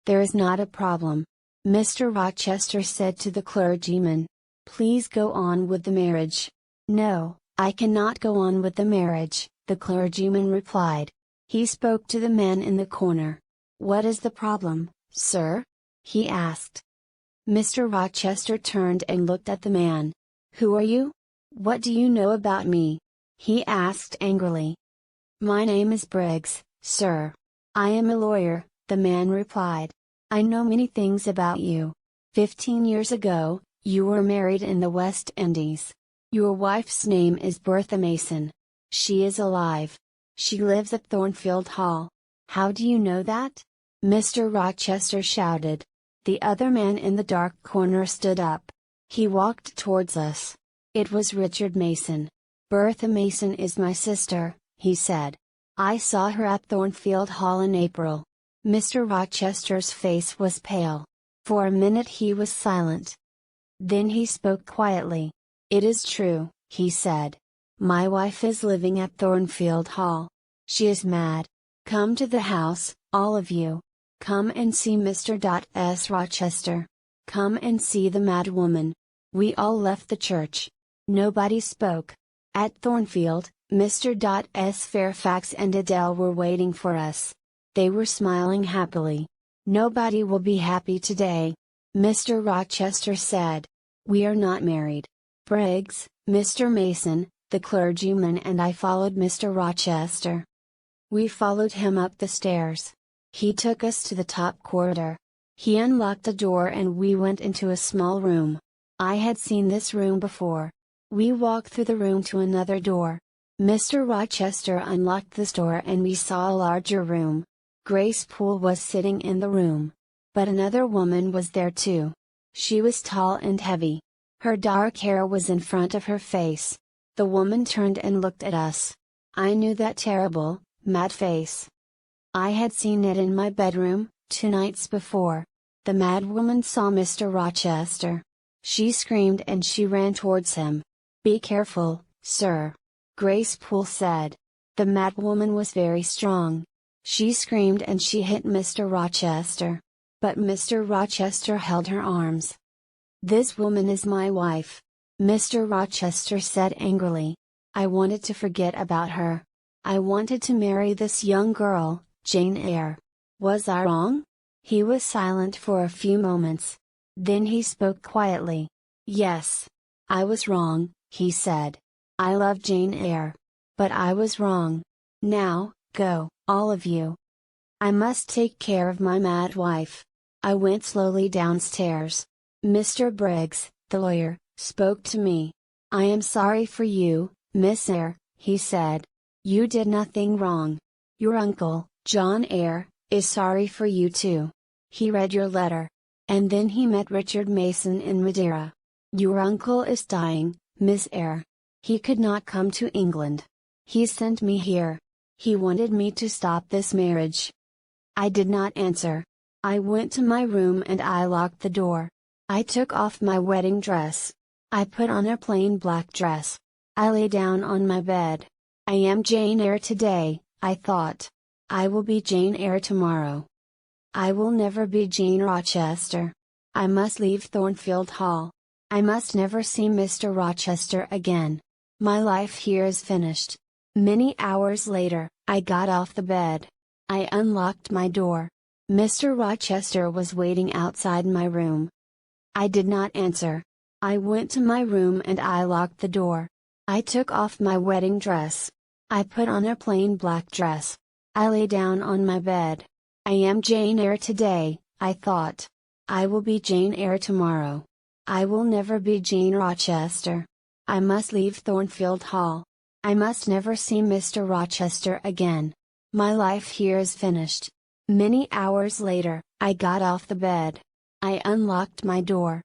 "There is not a problem," Mr. Rochester said to the clergyman. "Please go on with the marriage." "No, I cannot go on with the marriage," the clergyman replied. He spoke to the man in the corner. "What is the problem, sir?" he asked. Mr. Rochester turned and looked at the man. "Who are you? What do you know about me?" he asked angrily. "My name is Briggs, sir. I am a lawyer," the man replied. "I know many things about you. 15 years ago, you were married in the West Indies. Your wife's name is Bertha Mason. She is alive. She lives at Thornfield Hall. How do you know that? Mr. Rochester shouted. The other man in the dark corner stood up. He walked towards us. It was Richard Mason. Bertha Mason is my sister, he said. I saw her at Thornfield Hall in April. Mr. Rochester's face was pale. For a minute he was silent. Then he spoke quietly. It is true, he said. My wife is living at Thornfield Hall. She is mad. Come to the house, all of you. Come and see Mr. S. Rochester. Come and see the mad woman. We all left the church. Nobody spoke. At Thornfield, Mr. S. Fairfax and Adele were waiting for us. They were smiling happily. Nobody will be happy today. Mr. Rochester said. We are not married. Briggs, Mr. Mason, the clergyman and I followed Mr. Rochester. We followed him up the stairs. He took us to the top corridor. He unlocked a door and we went into a small room. I had seen this room before. We walked through the room to another door. Mr. Rochester unlocked this door and we saw a larger room. Grace Poole was sitting in the room. But another woman was there too. She was tall and heavy. Her dark hair was in front of her face. The woman turned and looked at us. I knew that terrible, mad face. I had seen it in my bedroom, 2 nights before. The mad woman saw Mr. Rochester. She screamed and she ran towards him. Be careful, sir. Grace Poole said. The mad woman was very strong. She screamed and she hit Mr. Rochester. But Mr. Rochester held her arms. This woman is my wife. Mr. Rochester said angrily. I wanted to forget about her. I wanted to marry this young girl, Jane Eyre. Was I wrong? He was silent for a few moments. Then he spoke quietly. Yes. I was wrong, he said. I love Jane Eyre. But I was wrong. Now, go, all of you. I must take care of my mad wife. I went slowly downstairs. Mr. Briggs, the lawyer, spoke to me. I am sorry for you, Miss Eyre, he said. You did nothing wrong. Your uncle, John Eyre, is sorry for you too. He read your letter. And then he met Richard Mason in Madeira. Your uncle is dying, Miss Eyre. He could not come to England. He sent me here. He wanted me to stop this marriage. I did not answer. I went to my room and I locked the door. I took off my wedding dress. I put on a plain black dress. I lay down on my bed. I am Jane Eyre today, I thought. I will be Jane Eyre tomorrow. I will never be Jane Rochester. I must leave Thornfield Hall. I must never see Mr. Rochester again. My life here is finished. Many hours later, I got off the bed. I unlocked my door. Mr. Rochester was waiting outside my room. I did not answer. I went to my room and I locked the door. I took off my wedding dress. I put on a plain black dress. I lay down on my bed. I am Jane Eyre today, I thought. I will be Jane Eyre tomorrow. I will never be Jane Rochester. I must leave Thornfield Hall. I must never see Mr. Rochester again. My life here is finished. Many hours later, I got off the bed. I unlocked my door.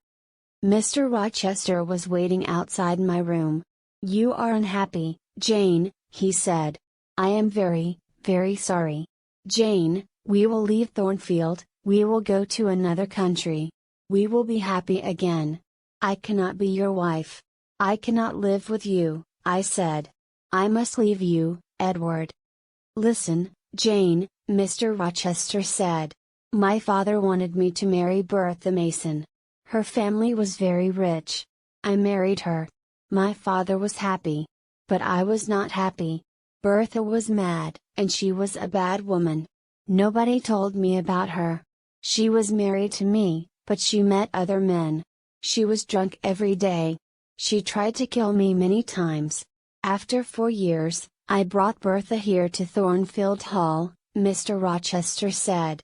Mr. Rochester was waiting outside my room. You are unhappy, Jane, he said. I am very, very sorry. Jane, we will leave Thornfield, we will go to another country. We will be happy again. I cannot be your wife. I cannot live with you, I said. I must leave you, Edward. Listen, Jane, Mr. Rochester said. My father wanted me to marry Bertha Mason. Her family was very rich. I married her. My father was happy. But I was not happy. Bertha was mad, and she was a bad woman. Nobody told me about her. She was married to me, but she met other men. She was drunk every day. She tried to kill me many times. After 4 years, I brought Bertha here to Thornfield Hall, Mr. Rochester said.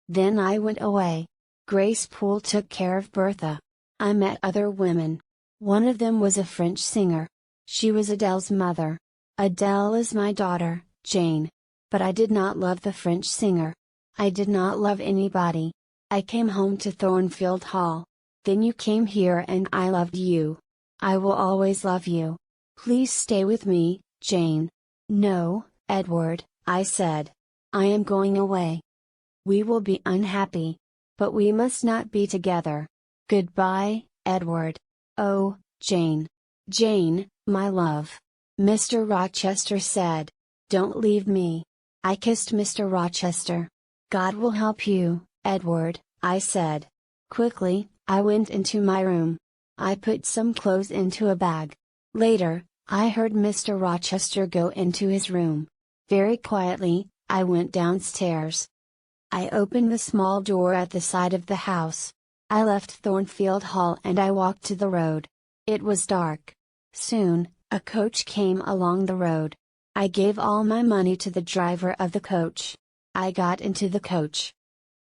Then I went away. Grace Poole took care of Bertha. I met other women. One of them was a French singer. She was Adele's mother. Adele is my daughter, Jane. But I did not love the French singer. I did not love anybody. I came home to Thornfield Hall. Then you came here and I loved you. I will always love you. Please stay with me, Jane. No, Edward, I said. I am going away. We will be unhappy. But we must not be together. Goodbye, Edward. Oh, Jane. Jane, my love. Mr. Rochester said. Don't leave me. I kissed Mr. Rochester. God will help you, Edward, I said. Quickly, I went into my room. I put some clothes into a bag. Later, I heard Mr. Rochester go into his room. Very quietly, I went downstairs. I opened the small door at the side of the house. I left Thornfield Hall and I walked to the road. It was dark. Soon, a coach came along the road. I gave all my money to the driver of the coach. I got into the coach.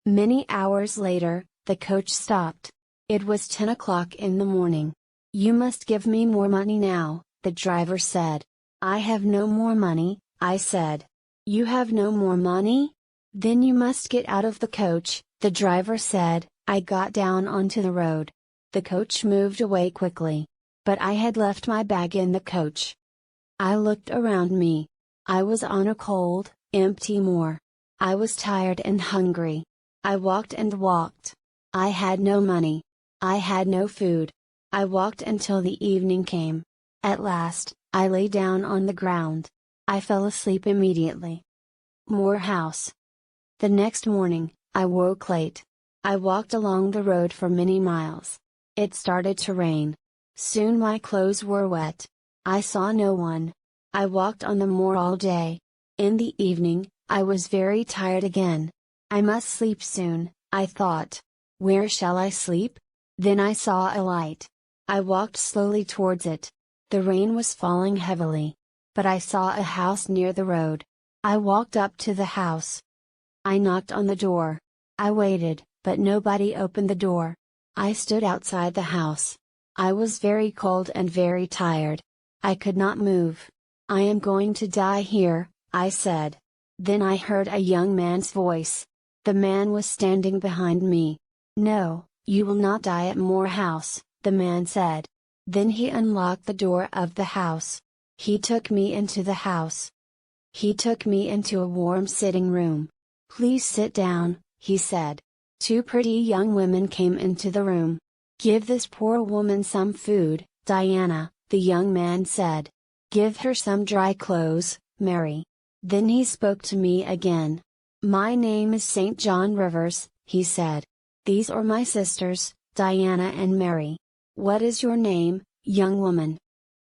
Many hours later, the coach stopped. It was 10 o'clock in the morning. You must give me more money now, the driver said. I have no more money, I said. You have no more money? Then you must get out of the coach, the driver said. I got down onto the road. The coach moved away quickly. But I had left my bag in the coach. I looked around me. I was on a cold, empty moor. I was tired and hungry. I walked and walked. I had no money. I had no food. I walked until the evening came. At last, I lay down on the ground. I fell asleep immediately. Moor House. The next morning, I woke late. I walked along the road for many miles. It started to rain. Soon my clothes were wet. I saw no one. I walked on the moor all day. In the evening, I was very tired again. I must sleep soon, I thought. Where shall I sleep? Then I saw a light. I walked slowly towards it. The rain was falling heavily. But I saw a house near the road. I walked up to the house. I knocked on the door. I waited, but nobody opened the door. I stood outside the house. I was very cold and very tired. I could not move. I am going to die here, I said. Then I heard a young man's voice. The man was standing behind me. No, you will not die at Moor House, the man said. Then he unlocked the door of the house. He took me into the house. He took me into a warm sitting room. Please sit down, he said. Two pretty young women came into the room. Give this poor woman some food, Diana, the young man said. Give her some dry clothes, Mary. Then he spoke to me again. My name is St. John Rivers, he said. These are my sisters, Diana and Mary. What is your name, young woman?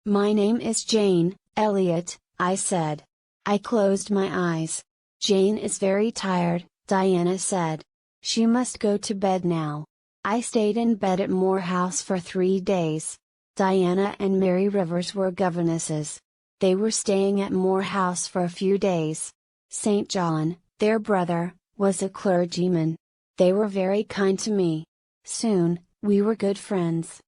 My name is Jane Elliot, I said. I closed my eyes. Jane is very tired, Diana said. She must go to bed now. I stayed in bed at Moor House for 3 days. Diana and Mary Rivers were governesses. They were staying at Moor House for a few days. St. John, their brother, was a clergyman. They were very kind to me. Soon, we were good friends.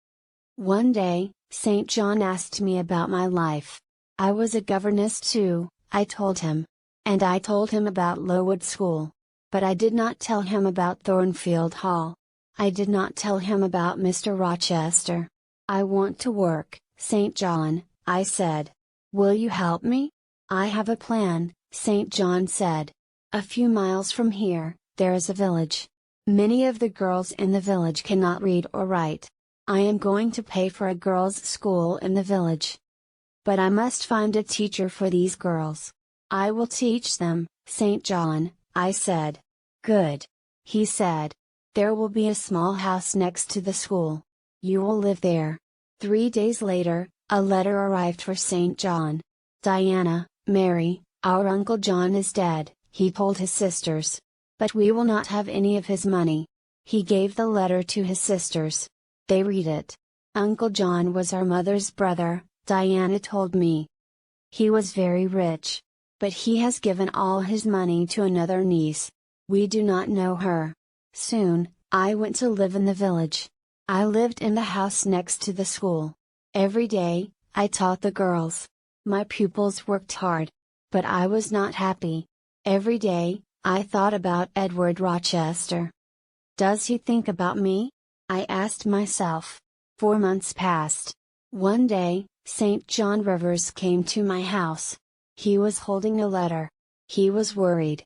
One day, St. John asked me about my life. I was a governess too, I told him. And I told him about Lowood School. But I did not tell him about Thornfield Hall. I did not tell him about Mr. Rochester. I want to work, St. John, I said. Will you help me? I have a plan, St. John said. A few miles from here, there is a village. Many of the girls in the village cannot read or write. I am going to pay for a girls' school in the village. But I must find a teacher for these girls. I will teach them, St. John, I said. Good. He said. There will be a small house next to the school. You will live there. 3 days later, a letter arrived for St. John. Diana, Mary, our Uncle John is dead, he told his sisters. But we will not have any of his money. He gave the letter to his sisters. They read it. Uncle John was our mother's brother, Diana told me. He was very rich. But he has given all his money to another niece. We do not know her. Soon, I went to live in the village. I lived in the house next to the school. Every day, I taught the girls. My pupils worked hard. But I was not happy. Every day, I thought about Edward Rochester. Does he think about me? I asked myself. 4 months passed. One day, St. John Rivers came to my house. He was holding a letter. He was worried.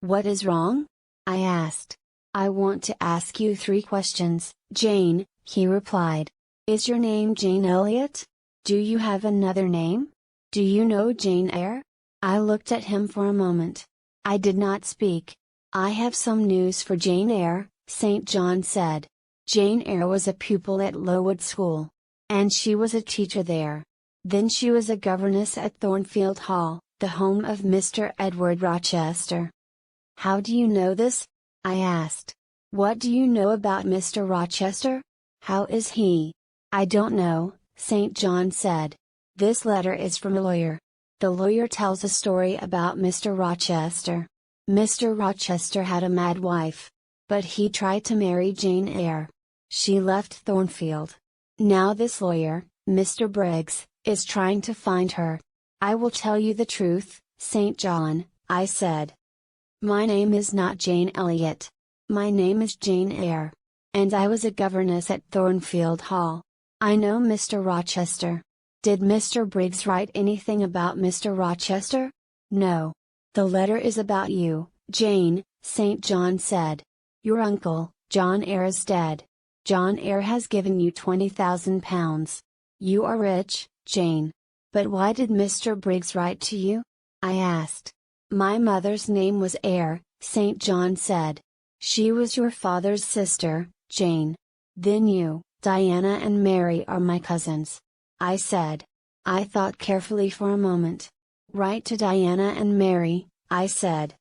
What is wrong? I asked. I want to ask you 3 questions, Jane, he replied. Is your name Jane Elliott? Do you have another name? Do you know Jane Eyre? I looked at him for a moment. I did not speak. I have some news for Jane Eyre, St. John said. Jane Eyre was a pupil at Lowood School. And she was a teacher there. Then she was a governess at Thornfield Hall, the home of Mr. Edward Rochester. How do you know this? I asked. What do you know about Mr. Rochester? How is he? I don't know, St. John said. This letter is from a lawyer. The lawyer tells a story about Mr. Rochester. Mr. Rochester had a mad wife. But he tried to marry Jane Eyre. She left Thornfield. Now this lawyer, Mr. Briggs, is trying to find her. I will tell you the truth, St. John, I said. My name is not Jane Elliott. My name is Jane Eyre. And I was a governess at Thornfield Hall. I know Mr. Rochester. Did Mr. Briggs write anything about Mr. Rochester? No. The letter is about you, Jane, St. John said. Your uncle, John Eyre is dead. John Eyre has given you £20,000. You are rich, Jane. But why did Mr. Briggs write to you? I asked. My mother's name was Eyre, St. John said. She was your father's sister, Jane. Then you, Diana and Mary are my cousins. I said. I thought carefully for a moment. Write to Diana and Mary, I said.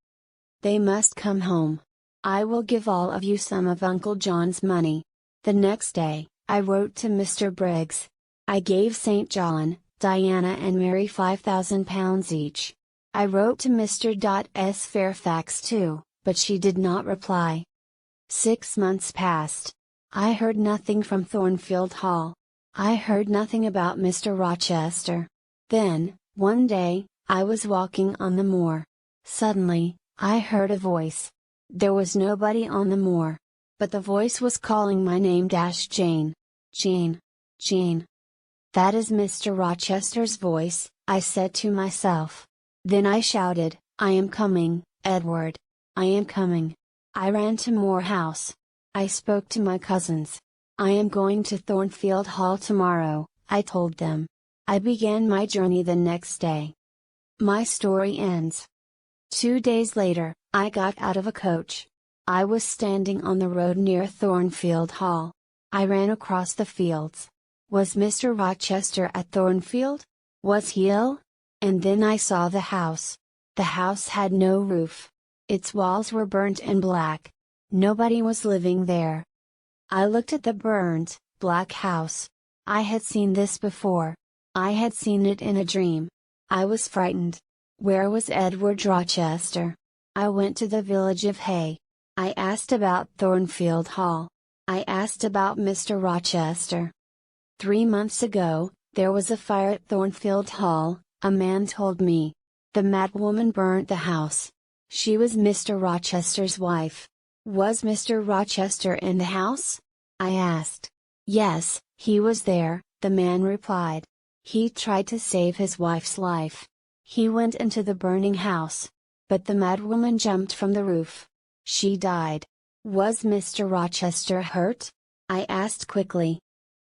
They must come home. I will give all of you some of Uncle John's money. The next day, I wrote to Mr. Briggs. I gave St. John, Diana and Mary £5,000 each. I wrote to Mr. S. Fairfax too, but she did not reply. 6 months passed. I heard nothing from Thornfield Hall. I heard nothing about Mr. Rochester. Then, one day, I was walking on the moor. Suddenly, I heard a voice. There was nobody on the moor. But the voice was calling my name Jane. Jane. Jane. That is Mr. Rochester's voice, I said to myself. Then I shouted, I am coming, Edward. I am coming. I ran to Moor House. I spoke to my cousins. I am going to Thornfield Hall tomorrow, I told them. I began my journey the next day. My story ends. 2 days later, I got out of a coach. I was standing on the road near Thornfield Hall. I ran across the fields. Was Mr. Rochester at Thornfield? Was he ill? And then I saw the house. The house had no roof. Its walls were burnt and black. Nobody was living there. I looked at the burnt, black house. I had seen this before. I had seen it in a dream. I was frightened. Where was Edward Rochester? I went to the village of Hay. I asked about Thornfield Hall. I asked about Mr. Rochester. 3 months ago, there was a fire at Thornfield Hall, a man told me. The madwoman burnt the house. She was Mr. Rochester's wife. Was Mr. Rochester in the house? I asked. Yes, he was there, the man replied. He tried to save his wife's life. He went into the burning house. But the madwoman jumped from the roof. She died. Was Mr. Rochester hurt? I asked quickly.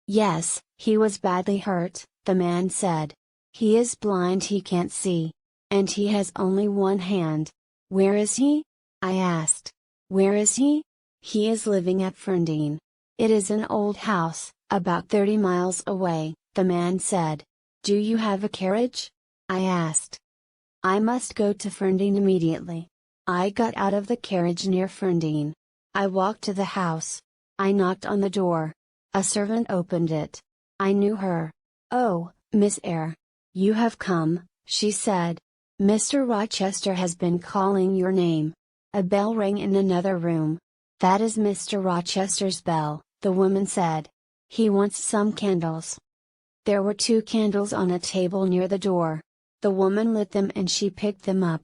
Yes, he was badly hurt, the man said. He is blind, he can't see. And he has only one hand. Where is he? I asked. Where is he? He is living at Ferndean. It is an old house, about 30 miles away, the man said. Do you have a carriage? I asked. I must go to Ferndean immediately. I got out of the carriage near Ferndean. I walked to the house. I knocked on the door. A servant opened it. I knew her. Oh, Miss Eyre. You have come, she said. Mr. Rochester has been calling your name. A bell rang in another room. That is Mr. Rochester's bell, the woman said. He wants some candles. There were 2 candles on a table near the door. The woman lit them and she picked them up.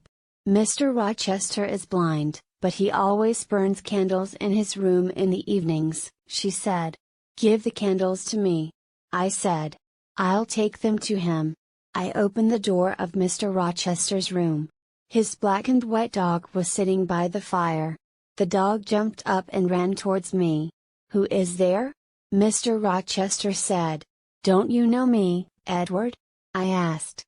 Mr. Rochester is blind, but he always burns candles in his room in the evenings, she said. Give the candles to me. I said. I'll take them to him. I opened the door of Mr. Rochester's room. His black and white dog was sitting by the fire. The dog jumped up and ran towards me. Who is there? Mr. Rochester said. Don't you know me, Edward? I asked.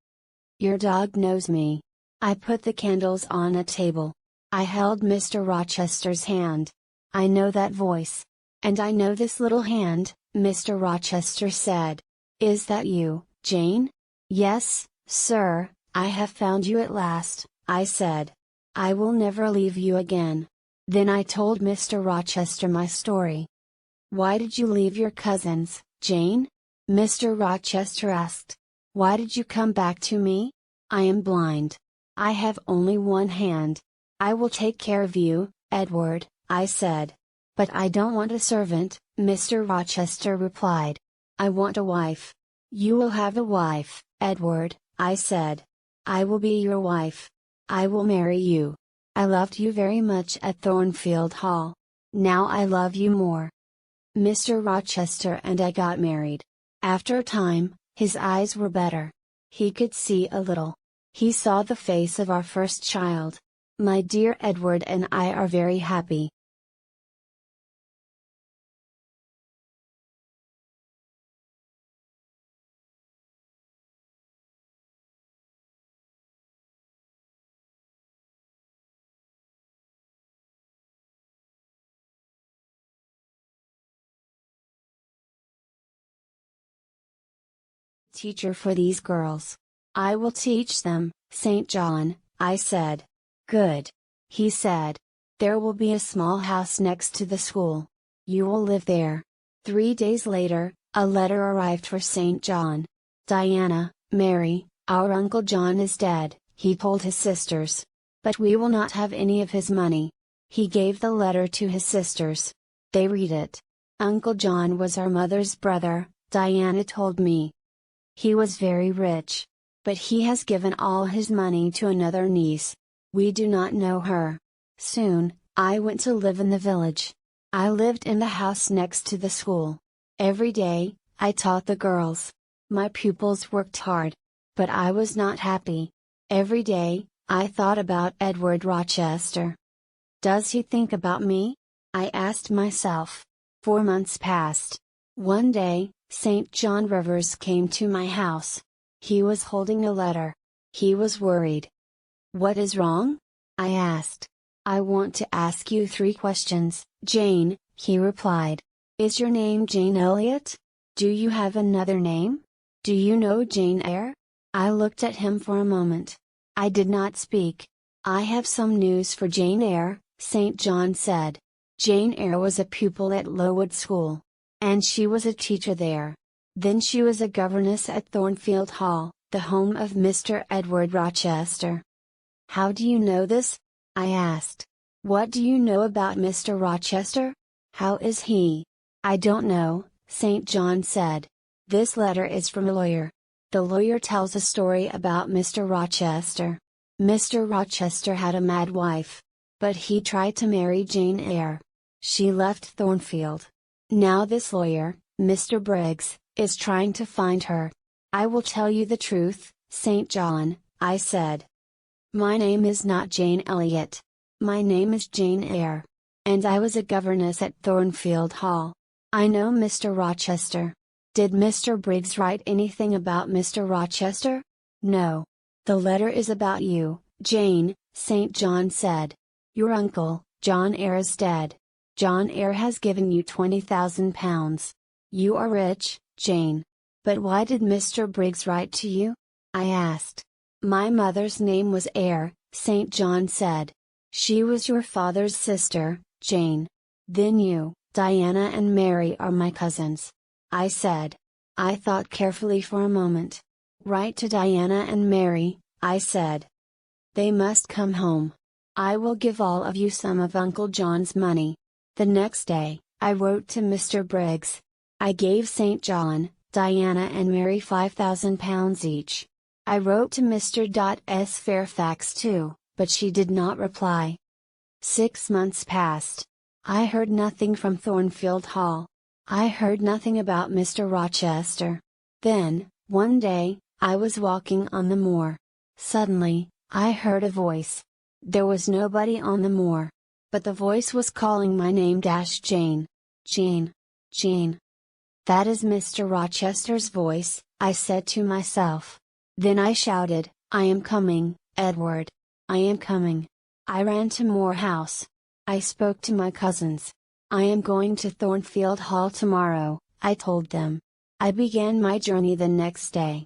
Your dog knows me. I put the candles on a table. I held Mr. Rochester's hand. I know that voice. And I know this little hand, Mr. Rochester said. Is that you, Jane? Yes, sir, I have found you at last, I said. I will never leave you again. Then I told Mr. Rochester my story. Why did you leave your cousins, Jane? Mr. Rochester asked. Why did you come back to me? I am blind. I have only one hand. I will take care of you, Edward, I said. But I don't want a servant, Mr. Rochester replied. I want a wife. You will have a wife, Edward, I said. I will be your wife. I will marry you. I loved you very much at Thornfield Hall. Now I love you more. Mr. Rochester and I got married. After a time, his eyes were better. He could see a little. He saw the face of our first child. My dear Edward and I are very happy. Teacher for these girls. I will teach them, St. John, I said. Good. He said. There will be a small house next to the school. You will live there. 3 days later, a letter arrived for St. John. Diana, Mary, our Uncle John is dead, he told his sisters. But we will not have any of his money. He gave the letter to his sisters. They read it. Uncle John was our mother's brother, Diana told me. He was very rich. But he has given all his money to another niece. We do not know her. Soon, I went to live in the village. I lived in the house next to the school. Every day, I taught the girls. My pupils worked hard. But I was not happy. Every day, I thought about Edward Rochester. Does he think about me? I asked myself. 4 months passed. One day, St. John Rivers came to my house. He was holding a letter. He was worried. What is wrong? I asked. I want to ask you 3 questions, Jane, he replied. Is your name Jane Elliot? Do you have another name? Do you know Jane Eyre? I looked at him for a moment. I did not speak. I have some news for Jane Eyre, St. John said. Jane Eyre was a pupil at Lowood School. And she was a teacher there. Then she was a governess at Thornfield Hall, the home of Mr. Edward Rochester. How do you know this? I asked. What do you know about Mr. Rochester? How is he? I don't know, St. John said. This letter is from a lawyer. The lawyer tells a story about Mr. Rochester. Mr. Rochester had a mad wife. But he tried to marry Jane Eyre. She left Thornfield. Now this lawyer, Mr. Briggs, is trying to find her. I will tell you the truth, St. John, I said. My name is not Jane Elliot. My name is Jane Eyre. And I was a governess at Thornfield Hall. I know Mr. Rochester. Did Mr. Briggs write anything about Mr. Rochester? No. The letter is about you, Jane, St. John said. Your uncle, John Eyre is dead. John Eyre has given you £20,000. You are rich, Jane. But why did Mr. Briggs write to you? I asked. My mother's name was Eyre, St. John said. She was your father's sister, Jane. Then you, Diana and Mary are my cousins. I said. I thought carefully for a moment. Write to Diana and Mary, I said. They must come home. I will give all of you some of Uncle John's money. The next day, I wrote to Mr. Briggs. I gave St. John, Diana and Mary £5,000 each. I wrote to Mr. S. Fairfax too, but she did not reply. 6 months passed. I heard nothing from Thornfield Hall. I heard nothing about Mr. Rochester. Then, one day, I was walking on the moor. Suddenly, I heard a voice. There was nobody on the moor. But the voice was calling my name. Jane. Jane. Jane. That is Mr. Rochester's voice, I said to myself. Then I shouted, I am coming, Edward. I am coming. I ran to Moor House. I spoke to my cousins. I am going to Thornfield Hall tomorrow, I told them. I began my journey the next day.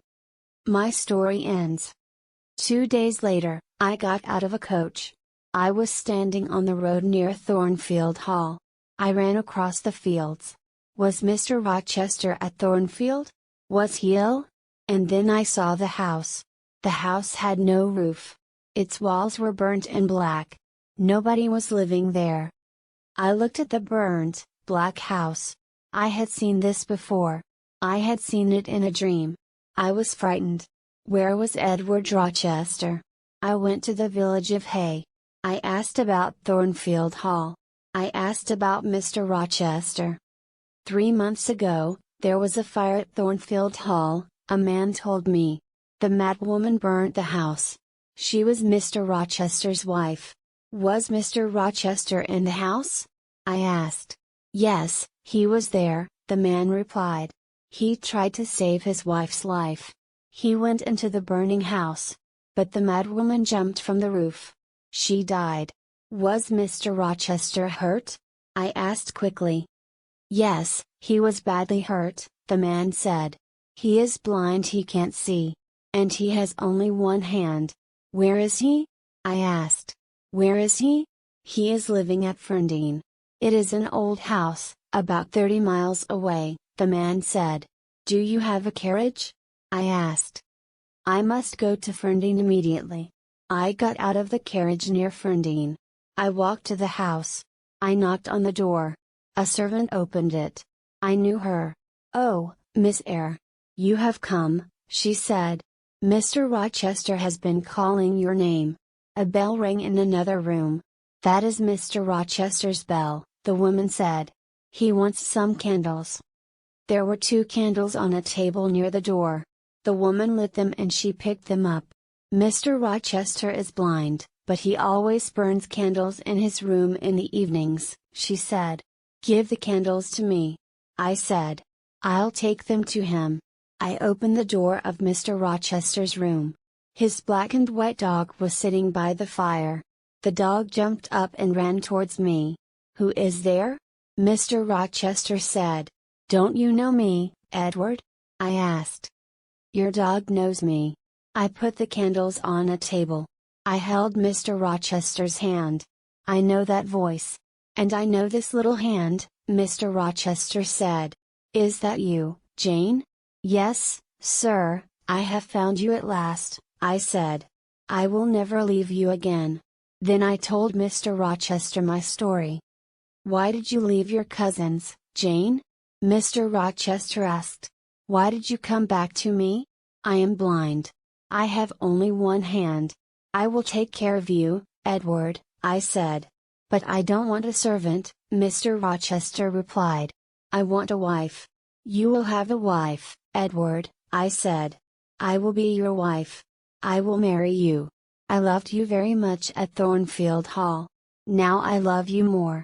My story ends. 2 days later, I got out of a coach. I was standing on the road near Thornfield Hall. I ran across the fields. Was Mr. Rochester at Thornfield? Was he ill? And then I saw the house. The house had no roof. Its walls were burnt and black. Nobody was living there. I looked at the burned, black house. I had seen this before. I had seen it in a dream. I was frightened. Where was Edward Rochester? I went to the village of Hay. I asked about Thornfield Hall. I asked about Mr. Rochester. 3 months ago, there was a fire at Thornfield Hall, a man told me. The madwoman burnt the house. She was Mr. Rochester's wife. Was Mr. Rochester in the house? I asked. Yes, he was there, the man replied. He tried to save his wife's life. He went into the burning house. But the madwoman jumped from the roof. She died. Was Mr. Rochester hurt? I asked quickly. Yes, he was badly hurt, the man said. He is blind, he can't see. And he has only one hand. Where is he? I asked. Where is he? He is living at Ferndean. It is an old house, about 30 miles away, the man said. Do you have a carriage? I asked. I must go to Ferndean immediately. I got out of the carriage near Ferndean. I walked to the house. I knocked on the door. A servant opened it. I knew her. Oh, Miss Eyre. You have come, she said. Mr. Rochester has been calling your name. A bell rang in another room. That is Mr. Rochester's bell, the woman said. He wants some candles. There were 2 candles on a table near the door. The woman lit them and she picked them up. Mr. Rochester is blind, but he always burns candles in his room in the evenings, she said. Give the candles to me. I said. I'll take them to him. I opened the door of Mr. Rochester's room. His black and white dog was sitting by the fire. The dog jumped up and ran towards me. Who is there? Mr. Rochester said. Don't you know me, Edward? I asked. Your dog knows me. I put the candles on a table. I held Mr. Rochester's hand. I know that voice. And I know this little hand, Mr. Rochester said. Is that you, Jane? Yes, sir, I have found you at last, I said. I will never leave you again. Then I told Mr. Rochester my story. Why did you leave your cousins, Jane? Mr. Rochester asked. Why did you come back to me? I am blind. I have only one hand. I will take care of you, Edward, I said. But I don't want a servant, Mr. Rochester replied. I want a wife. You will have a wife, Edward, I said. I will be your wife. I will marry you. I loved you very much at Thornfield Hall. Now I love you more.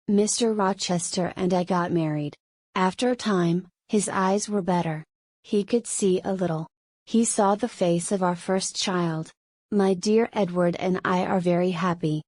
Mr. Rochester and I got married. After a time, his eyes were better. He could see a little. He saw the face of our first child. My dear Edward and I are very happy.